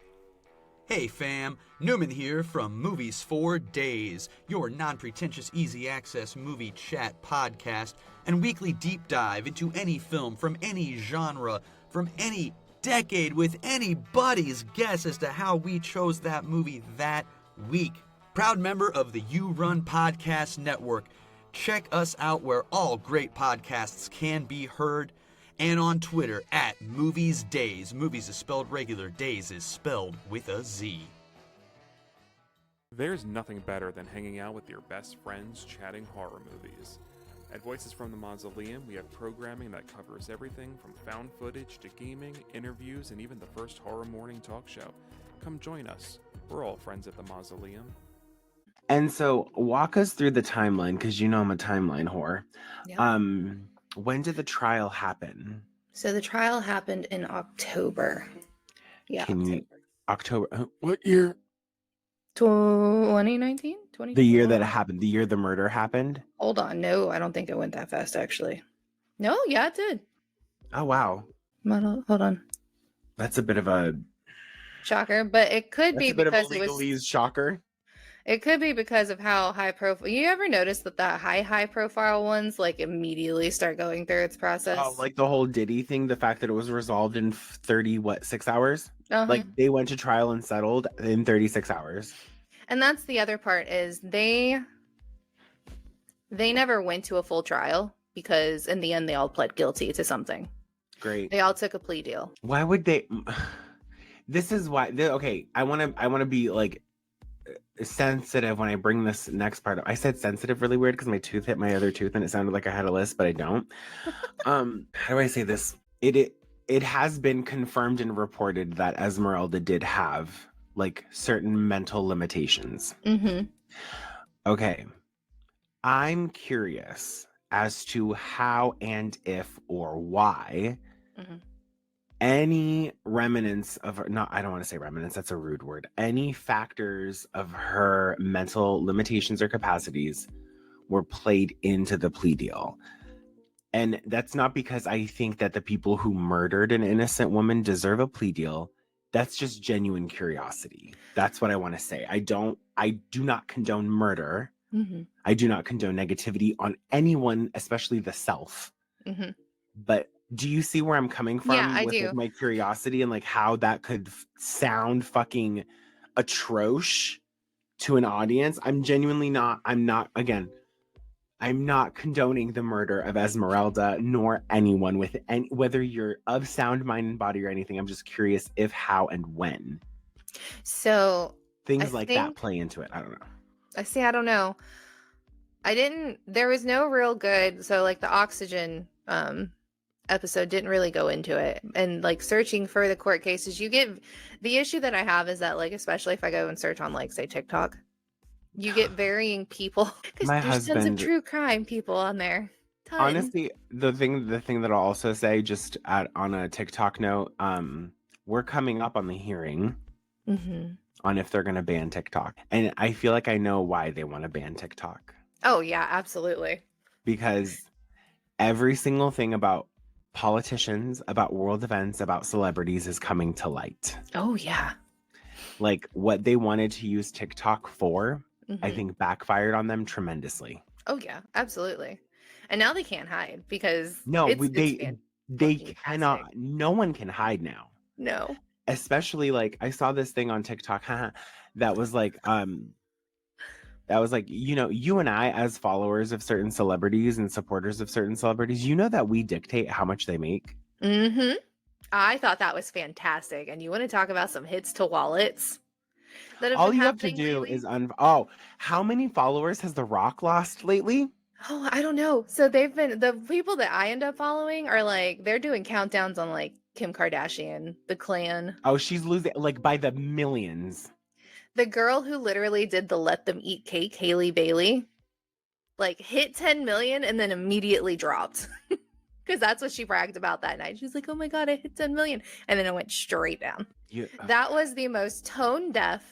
Hey fam, Newman here from Movies for Days, your non-pretentious easy access movie chat podcast and weekly deep dive into any film from any genre, from any decade with anybody's guess as to how we chose that movie that week. Proud member of the You Run Podcast Network. Check us out where all great podcasts can be heard and on Twitter at Movies Days. Movies is spelled regular, Days is spelled with a Z. There's nothing better than hanging out with your best friends chatting horror movies. At Voices from the Mausoleum, we have programming that covers everything from found footage to gaming, interviews, and even the first horror morning talk show. Come join us. We're all friends at the Mausoleum. And so walk us through the timeline, because you know I'm a timeline whore. Yeah. When did the trial happen? So the trial happened in October. Yeah. October. What year? 2019? The year that it happened. The year the murder happened? Hold on. No, I don't think it went that fast, actually. No, yeah, it did. Oh, wow. Hold on. That's a bit of a... shocker, but it could be because it was... shocker? It could be because of how high profile. You ever notice that high profile ones like immediately start going through its process? Oh, like the whole Diddy thing, the fact that it was resolved in 6 hours? Like they went to trial and settled in 36 hours. And that's the other part is they never went to a full trial because in the end they all pled guilty to something. Great. They all took a plea deal. Why would they? This is why. Okay, I want to be like sensitive when I bring this next part up. I said sensitive really weird because my tooth hit my other tooth and it sounded like I had a lisp, but I don't. How do I say this? It has been confirmed and reported that Esmeralda did have like certain mental limitations. Okay. I'm curious as to how and if or why any remnants of her, I don't want to say remnants, that's a rude word. Any factors of her mental limitations or capacities were played into the plea deal. And that's not because I think that the people who murdered an innocent woman deserve a plea deal. That's just genuine curiosity. That's what I want to say. I do not condone murder. I do not condone negativity on anyone, especially the self. But Do you see where I'm coming from Yeah, I with like, do. my curiosity and like how that could sound fucking atrocious to an audience? I'm not condoning the murder of Esmeralda nor anyone with any, whether you're of sound mind and body or anything. I'm just curious if, how, and when So things I like that think play into it. I don't know. I don't know. There was no real good, so like the oxygen episode didn't really go into it. And like searching for the court cases, the issue that I have is that like, especially if I go and search on like say TikTok, you get varying people because My there's tons of husband, true crime people on there. Tons. honestly, the thing that I'll also say, just on a TikTok note, we're coming up on the hearing on if they're going to ban TikTok, and I feel like I know why they want to ban TikTok. Oh yeah, absolutely. Because every single thing about politicians, about world events, about celebrities is coming to light. Oh yeah. Like what they wanted to use TikTok for, I think backfired on them tremendously. Oh yeah, absolutely. And now they can't hide because they cannot. No one can hide now. No. Especially like I saw this thing on TikTok that was like you and I, as followers of certain celebrities and supporters of certain celebrities, you know that we dictate how much they make. I thought that was fantastic. And you want to talk about some hits to wallets that have All been you have to happening do lately? is how many followers has The Rock lost lately? Oh, I don't know. So the people that I end up following are like, they're doing countdowns on like Kim Kardashian, the clan. Oh, she's losing like by the millions. The girl who literally did the Let Them Eat Cake, Haley Bailey, like hit 10 million and then immediately dropped. Because that's what she bragged about that night. She's like, oh my God, I hit 10 million. And then it went straight down. That was the most tone deaf,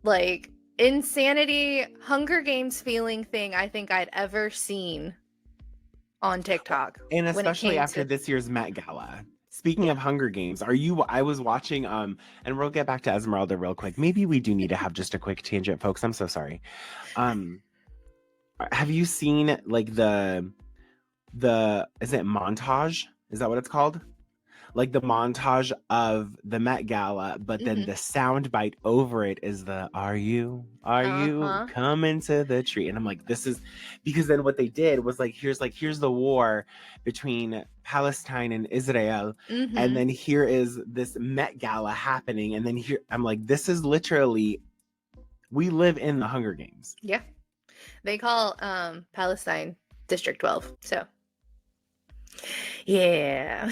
like insanity, Hunger Games feeling thing I think I'd ever seen on TikTok. And especially after this year's Met Gala. Speaking of Hunger Games, I was watching, and we'll get back to Esmeralda real quick. Maybe we do need to have just a quick tangent, folks. I'm so sorry. Have you seen like is it montage? Is that what it's called? Like the montage of the Met Gala, but then the sound bite over it is the "Are you coming to the tree?" And I'm like, this is because then what they did was like here's the war between Palestine and Israel, and then here is this Met Gala happening, and then here I'm like, this is literally we live in the Hunger Games. Yeah, they call Palestine District 12. So yeah.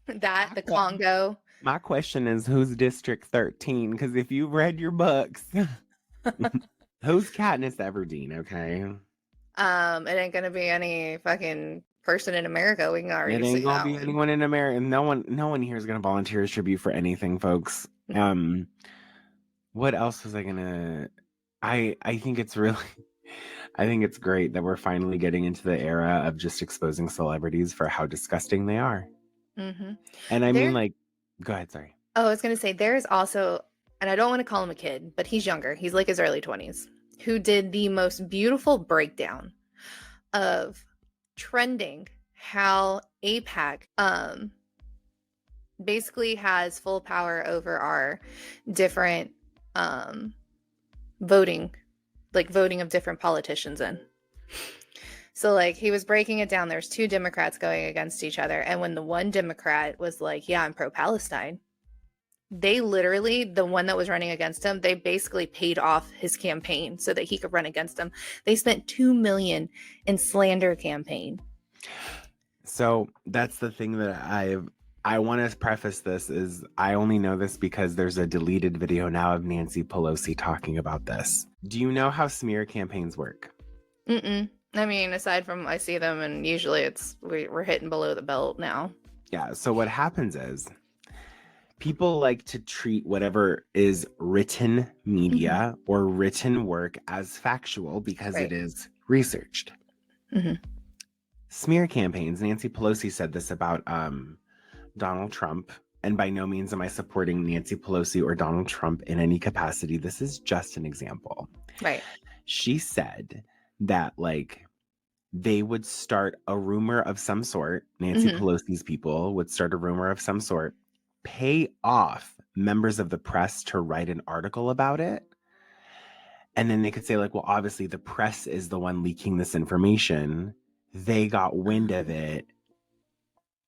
The Congo. My question is, who's District 13? Because if you read your books, who's Katniss Everdeen? Okay, it ain't gonna be any fucking person in America. We can already see it ain't gonna be one. anyone in America. No one here is gonna volunteer as tribute for anything, folks. What else was I gonna? I think it's really. I think it's great that we're finally getting into the era of just exposing celebrities for how disgusting they are. And I mean, like, go ahead, sorry. Oh, I was going to say, there's also, and I don't want to call him a kid, but he's younger. He's like his early 20s, who did the most beautiful breakdown of trending how APAC basically has full power over our different voting of different politicians in. So like he was breaking it down. There's two Democrats going against each other. And when the one Democrat was like, yeah, I'm pro-Palestine, they literally, the one that was running against him, they basically paid off his campaign so that he could run against him. They spent $2 million in slander campaign. So that's the thing that I want to preface this is I only know this because there's a deleted video now of Nancy Pelosi talking about this. Do you know how smear campaigns work? I mean, aside from I see them and usually we're hitting below the belt now. Yeah. So what happens is people like to treat whatever is written media or written work as factual because it is researched. Smear campaigns. Nancy Pelosi said this about Donald Trump. And by no means am I supporting Nancy Pelosi or Donald Trump in any capacity. This is just an example. Right. She said that like they would start a rumor of some sort. Nancy Pelosi's people would start a rumor of some sort, pay off members of the press to write an article about it. And then they could say, like, well, obviously the press is the one leaking this information. They got wind of it.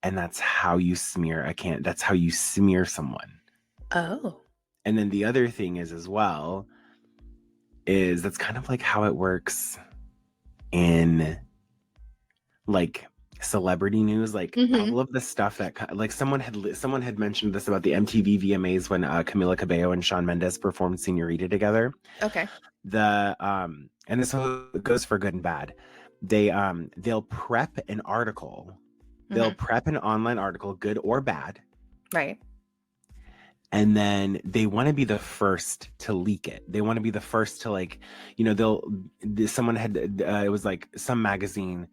And that's how you smear that's how you smear someone. Oh. And then the other thing is as well, is that's kind of like how it works in like celebrity news, like all of the stuff that like someone had mentioned this about the MTV VMAs when Camila Cabello and Shawn Mendes performed Señorita together. Okay. And this goes for good and bad. They'll prep an article. They'll prep an online article, good or bad. Right. And then they want to be the first to leak it. They want to be the first to, like, you know, someone had, it was like some magazine,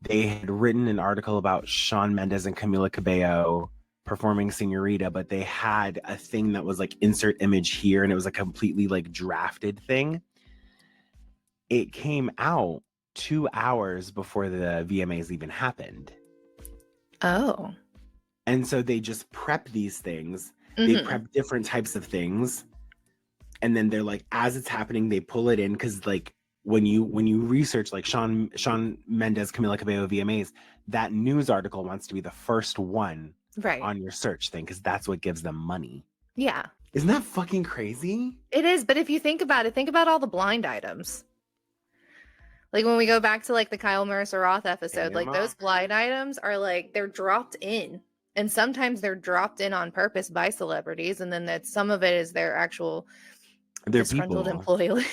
they had written an article about Shawn Mendes and Camila Cabello performing Señorita, but they had a thing that was like insert image here, and it was a completely like drafted thing. It came out 2 hours before the VMAs even happened. Oh. And so they just prep these things. They prep different types of things. And then they're like, as it's happening, they pull it in. Cause like when you research like Shawn Mendes, Camila Cabello VMAs, that news article wants to be the first one on your search thing. Cause that's what gives them money. Yeah. Isn't that fucking crazy? It is. But if you think about it, think about all the blind items. Like when we go back to like the Kyle Mercer Roth episode, like those blind items are like, they're dropped in. And sometimes they're dropped in on purpose by celebrities. And then that some of it is their actual disgruntled employees.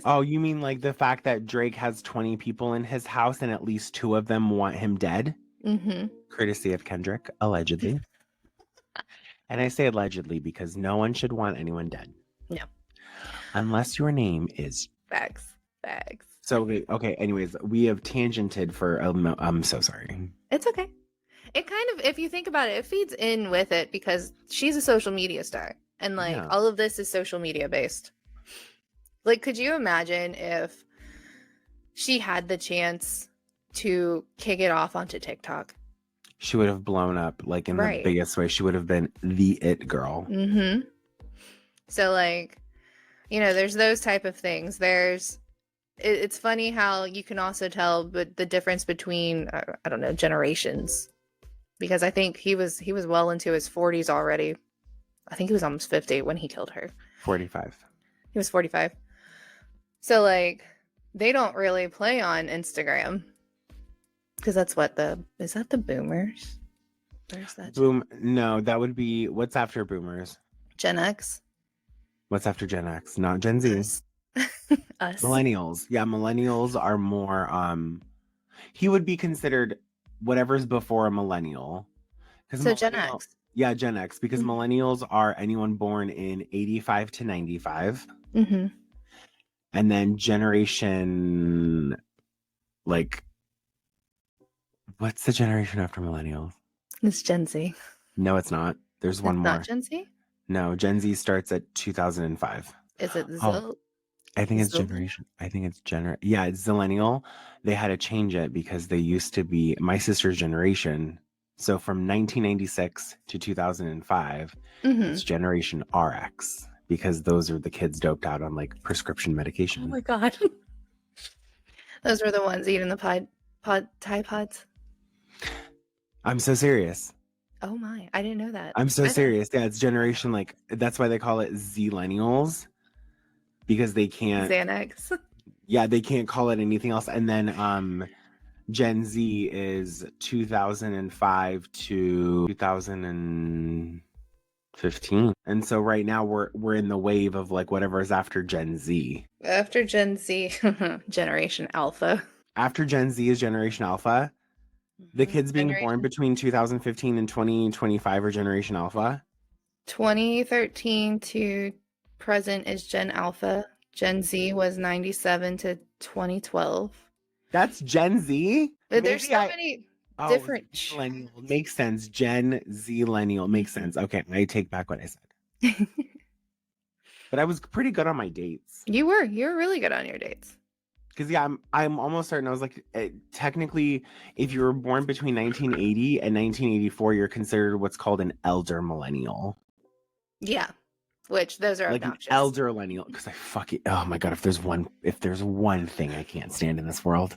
Oh, you mean like the fact that Drake has 20 people in his house and at least 2 of them want him dead? Courtesy of Kendrick, allegedly. And I say allegedly because no one should want anyone dead. No. Unless your name is Facts. So, okay, anyways, we have tangented for, I'm so sorry. It's okay. It kind of, if you think about it, it feeds in with it because she's a social media star. And like all of this is social media based. Like, could you imagine if she had the chance to kick it off onto TikTok? She would have blown up like in the biggest way. She would have been the it girl. So like, you know, there's those type of things. It's funny how you can also tell but the difference between I don't know, generations, because I think he was well into his 40s already. I think he was almost 50 when he killed her. 45. He was 45. So like they don't really play on Instagram because that's is that the boomers? Where's that? No, that would be what's after boomers. Gen X. What's after Gen X? Not Gen Z. Us. Millennials. Yeah, millennials are more he would be considered whatever's before a millennial. So Gen X. Yeah, Gen X, because millennials are anyone born in 85 to 95. And then generation, like, what's the generation after millennials? It's Gen Z. No, it's not. There's one more. Not Gen Z? No, Gen Z starts at 2005. Is it I think it's generation. Yeah, it's Zillennial. They had to change it because they used to be my sister's generation. So from 1996 to 2005, it's Generation RX because those are the kids doped out on like prescription medication. Oh my God. Those were the ones eating the Tide Pods. I'm so serious. Oh my, I didn't know that. I'm so serious. Yeah, it's generation, like, that's why they call it Zillennials, because they can't. Xanax. Yeah, they can't call it anything else. And then Gen Z is 2005 to 2015. And so right now we're in the wave of like whatever is after Gen Z. After Gen Z, Generation Alpha. After Gen Z is Generation Alpha. The kids being born between 2015 and 2025 are Generation Alpha. 2013 to present is Gen Alpha. Gen Z was 97 to 2012. That's Gen Z? But there's so many different. Millennial makes sense. Gen Z-lennial makes sense. Okay, I take back what I said. But I was pretty good on my dates. You were really good on your dates. Because yeah, I'm almost certain. I was like, technically, if you were born between 1980 and 1984, you're considered what's called an elder millennial. Yeah. Which those are Like an obnoxious. elder millennial. Because I fucking, oh my god, if there's one thing I can't stand in this world,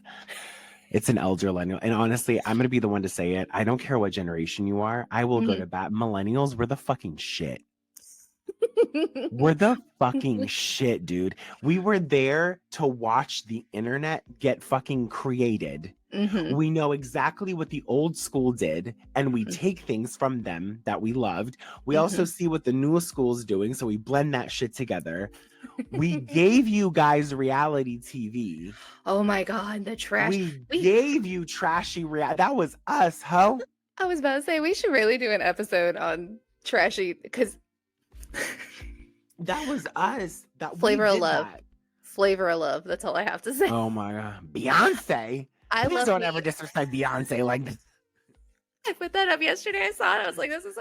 it's an elder millennial. And honestly, I'm gonna be the one to say it. I don't care what generation you are. I will go to bat. Millennials, we're the fucking shit. We're the fucking shit, dude. We were there to watch the internet get fucking created. Mhm. We know exactly what the old school did, and we take things from them that we loved. We also see what the new school's doing, so we blend that shit together. We gave you guys reality TV. Oh my god, the trash. We gave you trashy reality. That was us, ho. I was about to say we should really do an episode on trashy because that was us. That Flavor of we did Love. that. Flavor of Love. That's all I have to say. Oh my god, Beyonce. Please don't ever disrespect Beyonce like this. I put that up yesterday. I saw it. I was like, "This is."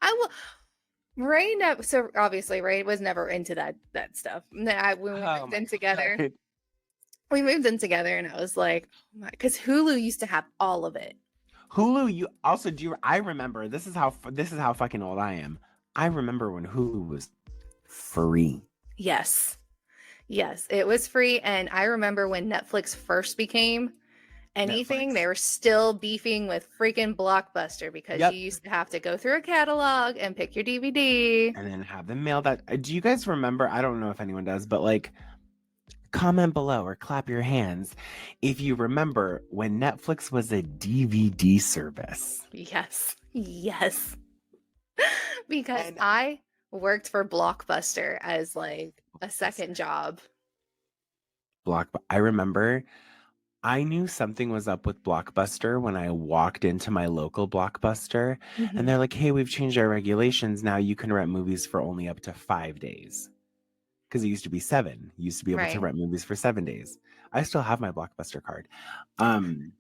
I will. Ray never. So obviously, Ray was never into that stuff. And then when we moved in together, God. we moved in together, and I was like, oh my, because Hulu used to have all of it. Hulu, you also do. I remember this is how fucking old I am. I remember when Hulu was free. Yes, it was free, and I remember when Netflix first became anything, they were still beefing with freaking Blockbuster because you used to have to go through a catalog and pick your DVD and then have them mail that. Do you guys remember? I don't know if anyone does, but like, comment below or clap your hands if you remember when Netflix was a DVD service. Yes. Because I worked for Blockbuster as like a second job. I remember I knew something was up with Blockbuster when I walked into my local Blockbuster, and they're like, hey, we've changed our regulations. Now you can rent movies for only up to 5 days. Because it used to be 7. You used to be able to rent movies for 7 days. I still have my Blockbuster card. And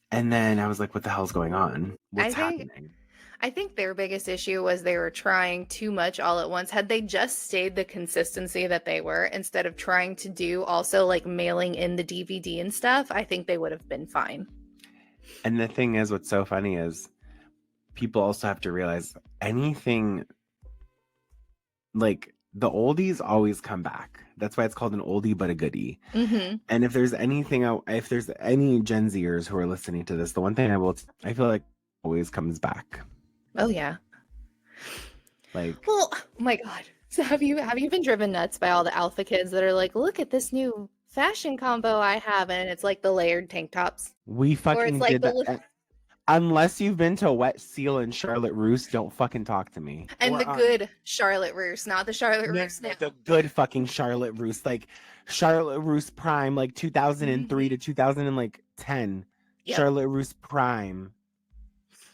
then I was like, what the hell's going on? What's happening? I think their biggest issue was they were trying too much all at once. Had they just stayed the consistency that they were, instead of trying to do also like mailing in the DVD and stuff, I think they would have been fine. And the thing is, what's so funny is people also have to realize anything like the oldies always come back. That's why it's called an oldie but a goodie. And if there's any Gen Zers who are listening to this, the one thing I feel like always comes back. Oh yeah. Like, well, oh my god. So have you been driven nuts by all the alpha kids that are like, look at this new fashion combo I have, and it's like the layered tank tops. We fucking did that. Unless you've been to Wet Seal and Charlotte Russe, don't fucking talk to me. And the good Charlotte Russe, not the Charlotte Russe now. The good fucking Charlotte Russe, like Charlotte Russe Prime, like 2003 to 2010. Yep. Charlotte Russe Prime.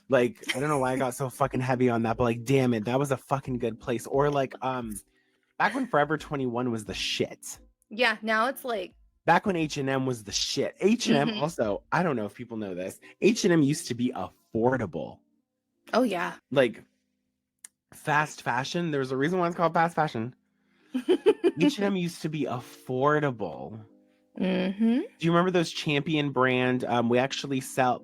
Like, I don't know why I got so fucking heavy on that, but like, damn it, that was a fucking good place. Or like, back when Forever 21 was the shit. Yeah, now it's like. Back when H&M was the shit. H&M also, I don't know if people know this, H&M used to be affordable. Oh yeah. Like, fast fashion. There's a reason why it's called fast fashion. H&M used to be affordable. Do you remember those Champion brand? We actually sell.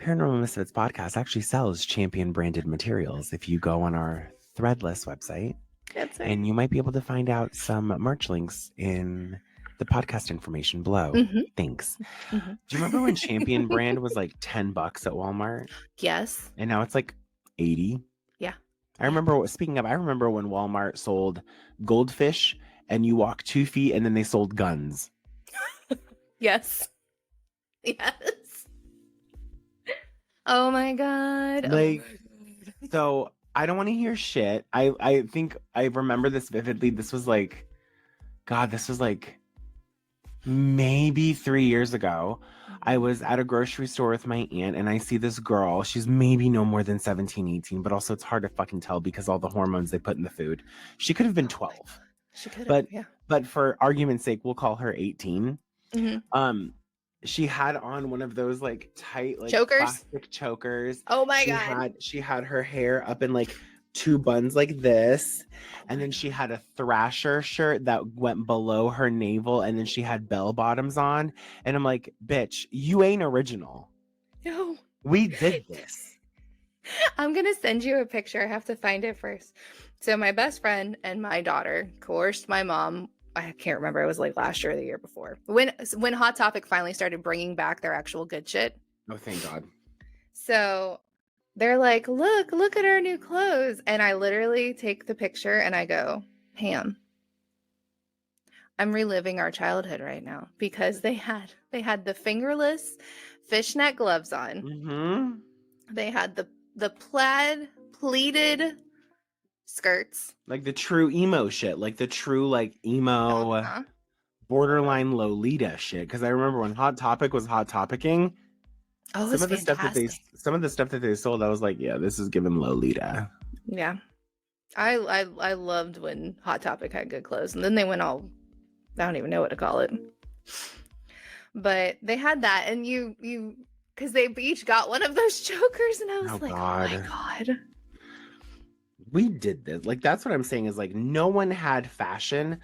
Paranormal Misfits podcast actually sells Champion branded materials. If you go on our Threadless website, that's right. And you might be able to find out some merch links in the podcast information below. Thanks. Do you remember when Champion brand was like $10 at Walmart? Yes. And now it's like 80. Yeah. I remember when Walmart sold goldfish and you walk 2 feet and then they sold guns. Yes. Oh my god. Like, so I don't want to hear shit. I think I remember this vividly. This was like maybe 3 years ago. I was at a grocery store with my aunt and I see this girl. She's maybe no more than 17, 18, but also it's hard to fucking tell because all the hormones they put in the food. She could have been 12. She could have, but for argument's sake, we'll call her 18. She had on one of those like tight like chokers? plastic chokers. Oh my god. She had her hair up in like two buns like this. And then she had a Thrasher shirt that went below her navel. And then she had bell bottoms on. And I'm like, bitch, you ain't original. No. We did this. I'm going to send you a picture. I have to find it first. So my best friend and my daughter coerced my mom. I can't remember. It was like last year or the year before. When Hot Topic finally started bringing back their actual good shit. Oh, thank God. So they're like, look at our new clothes. And I literally take the picture and I go, Pam, I'm reliving our childhood right now because they had the fingerless fishnet gloves on. Mm-hmm. They had the plaid pleated skirts. Like the true emo shit. Like the true like emo borderline Lolita shit. Because I remember when Hot Topic was Hot Topicing. Oh, some of the stuff that they sold, I was like, yeah, this is giving Lolita. Yeah. I loved when Hot Topic had good clothes. And then they went all, I don't even know what to call it. But they had that, and you because they each got one of those chokers, and I was like, God. Oh my God. We did this. Like, that's what I'm saying is like, no one had fashion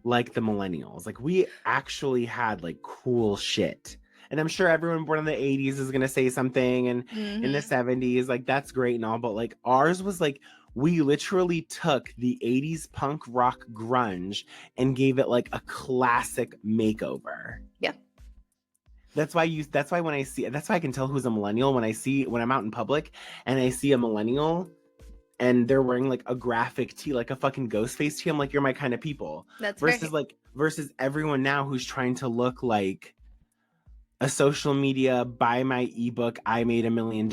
like the millennials. Like, we actually had like cool shit. And I'm sure everyone born in the 80s is going to say something, and in the 70s, like, that's great and all. But like, ours was like, we literally took the 80s punk rock grunge and gave it like a classic makeover. Yeah. That's why when I can tell who's a millennial when I'm out in public and I see a millennial and they're wearing like a graphic tee, like a fucking Ghostface tee. I'm like, you're my kind of people. That's versus everyone now who's trying to look like a social media, buy my ebook, I made $1 million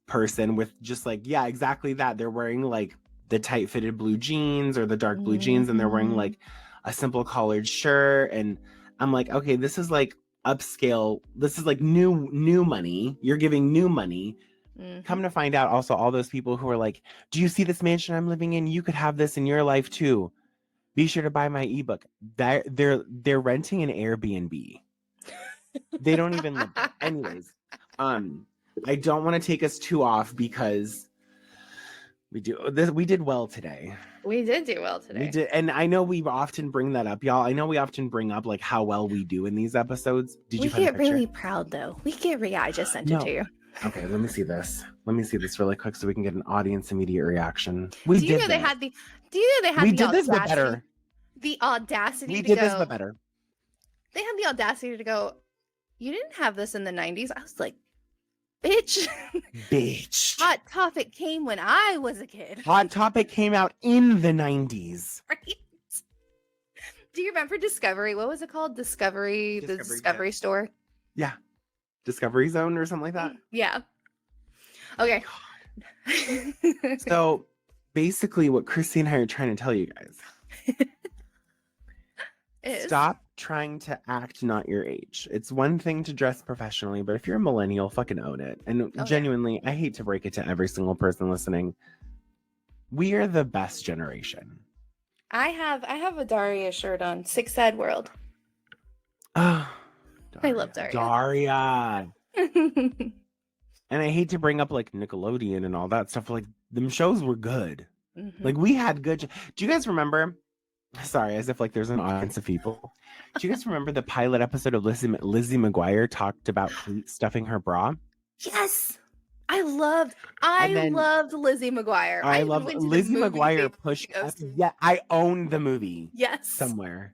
person with just like, yeah, exactly that. They're wearing like the tight fitted blue jeans or the dark blue jeans, and they're wearing like a simple collared shirt. And I'm like, okay, this is like upscale. This is like new money. You're giving new money. Come to find out, also, all those people who are like, do you see this mansion I'm living in? You could have this in your life too. Be sure to buy my ebook. They're renting an Airbnb. They don't even live there. Anyways, I don't want to take us too off because we did well today. We did do well today. We did, and I know we often bring that up, y'all. I know we often bring up like how well we do in these episodes. We get really proud though. I just sent it to you. Okay, let me see this. Let me see this really quick so we can get an audience immediate reaction. Do you know they had the audacity? The audacity we did this but better. They had the audacity to go, you didn't have this in the 90s. I was like, bitch. Bitch. Hot Topic came when I was a kid. Hot Topic came out in the 90s. Right? Do you remember Discovery? What was it called? Discovery the Discovery store? Yeah. Discovery Zone or something like that? Yeah. Okay. So basically what Christy and I are trying to tell you guys. Stop trying to act not your age. It's one thing to dress professionally, but if you're a millennial, fucking own it. And genuinely, I hate to break it to every single person listening. We are the best generation. I have a Daria shirt on. Six Sad World. Oh, I love Daria. Daria. And I hate to bring up like Nickelodeon and all that stuff. Like, them shows were good. Like, we had good. Do you guys remember? Sorry, as if like there's an audience of people. Do you guys remember the pilot episode of Lizzie McGuire talked about Kate stuffing her bra? Yes. I loved Lizzie McGuire. I love Lizzie McGuire pushed. Yeah, I own the movie. Yes. Somewhere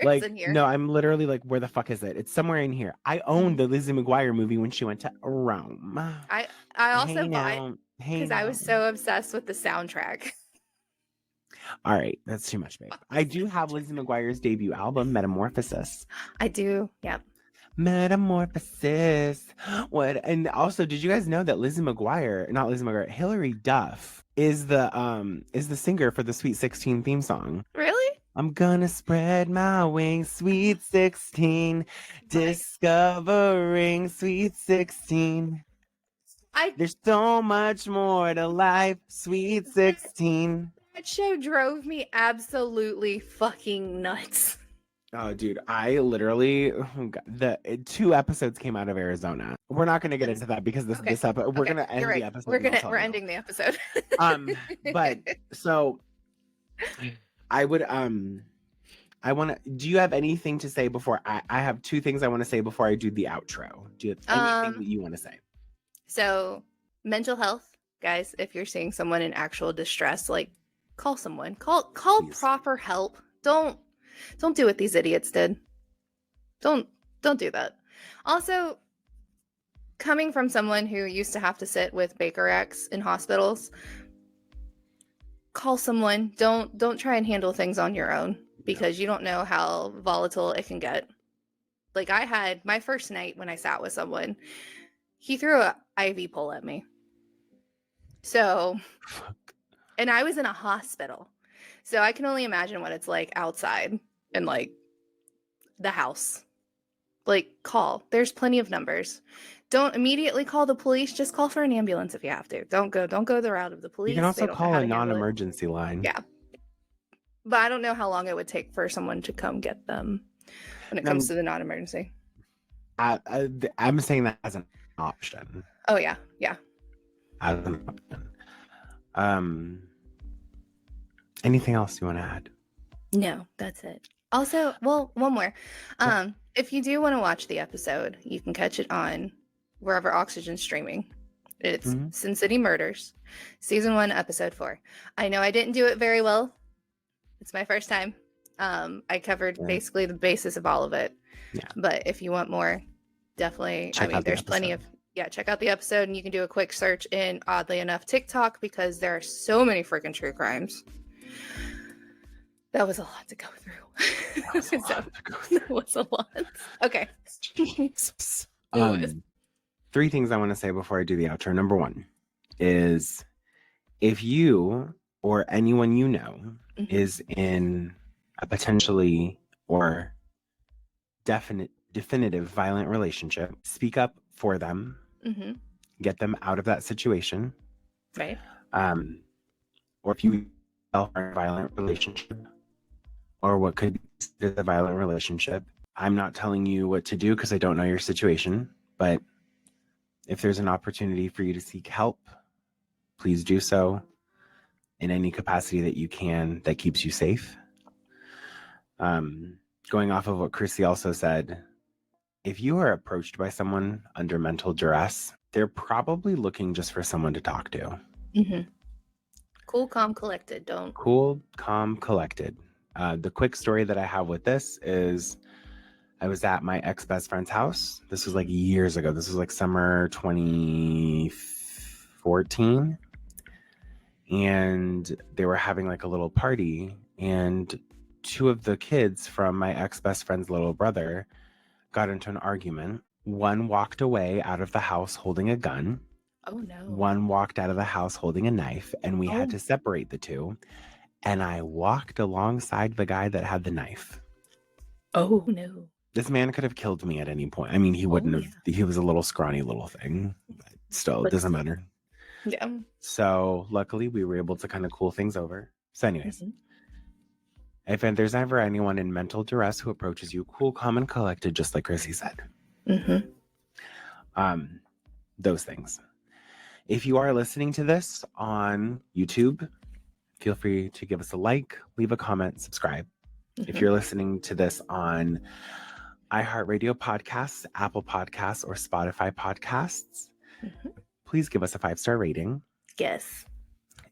like in here. No, I'm literally like, where the fuck is it? It's somewhere in here. I owned the Lizzie McGuire movie when she went to Rome. I also bought it because I was so obsessed with the soundtrack. All right, that's too much, babe. I do have Lizzie McGuire's debut album, Metamorphosis. I do, yep. Metamorphosis. What? And also, did you guys know that Hilary Duff is the singer for the Sweet 16 theme song? Really? I'm gonna spread my wings, Sweet 16, discovering Sweet 16. There's so much more to life, Sweet 16. That show drove me absolutely fucking nuts. Oh, dude, I literally the 2 episodes came out of Arizona. We're not going to get into that because Okay. this episode we're Okay, going to you're end the right. episode. We're ending the episode. But so I would I want to. Do you have anything to say before I have 2 things I want to say before I do the outro? Do you have anything that you want to say? So, mental health, guys. If you're seeing someone in actual distress, like call someone. Call Please. proper help. Don't do what these idiots did. Don't do that. Also, coming from someone who used to have to sit with Baker Acts in hospitals, call someone. Don't try and handle things on your own because you don't know how volatile it can get. Like I had my first night when I sat with someone, he threw an IV pole at me. So, and I was in a hospital. So I can only imagine what it's like outside and like the house. Like call. There's plenty of numbers. Don't immediately call the police. Just call for an ambulance if you have to. Don't go the route of the police. You can They also don't know call how a to handle it. non-emergency line. Yeah. But I don't know how long it would take for someone to come get them when it comes to the non-emergency. I'm saying that as an option. Oh yeah. Yeah. As an option. Anything else you want to add? No, that's it. Also, well, one more. If you do want to watch the episode, you can catch it on wherever Oxygen's streaming. It's Sin City Murders, Season 1, Episode 4. I know I didn't do it very well. It's my first time. I covered basically the basis of all of it. Yeah. But if you want more, definitely, Check out the there's plenty of, check out the episode and you can do a quick search in, oddly enough, TikTok because there are so many freaking true crimes. That was a lot to go through. That was a lot. Okay. Jesus. 3 things I want to say before I do the outro. Number 1 is if you or anyone you know is in a potentially or definitive violent relationship, speak up for them. Get them out of that situation. Right. Or if you are in a violent relationship or what could be a violent relationship, I'm not telling you what to do because I don't know your situation, but if there's an opportunity for you to seek help, please do so in any capacity that you can that keeps you safe. Going off of what Chrissy also said, if you are approached by someone under mental duress, they're probably looking just for someone to talk to. Cool, calm, collected. Cool, calm, collected. The quick story that I have with this is I was at my ex-best friend's house. This was like years ago. This was like summer 2014. And they were having like a little party. And 2 of the kids from my ex-best friend's little brother got into an argument. One walked away out of the house holding a gun. Oh, no. One walked out of the house holding a knife. And we had to separate the 2. And I walked alongside the guy that had the knife. Oh, no. This man could have killed me at any point. I mean, he wouldn't have. He was a little scrawny little thing. But still, it doesn't matter. Yeah. So luckily, we were able to kind of cool things over. So anyways, if there's ever anyone in mental duress who approaches you, cool, calm, and collected, just like Chrissy said. Those things. If you are listening to this on YouTube, feel free to give us a like, leave a comment, subscribe. If you're listening to this on iHeartRadio podcasts, Apple Podcasts, or Spotify podcasts, please give us a 5-star rating. Yes.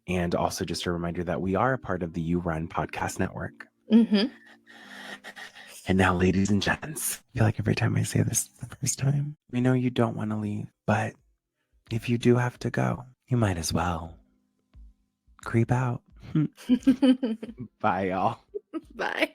And also just a reminder that we are a part of the You Run podcast network. And now, ladies and gents, I feel like every time I say this the first time, we know you don't want to leave, but if you do have to go, you might as well creep out. Bye, y'all. Bye.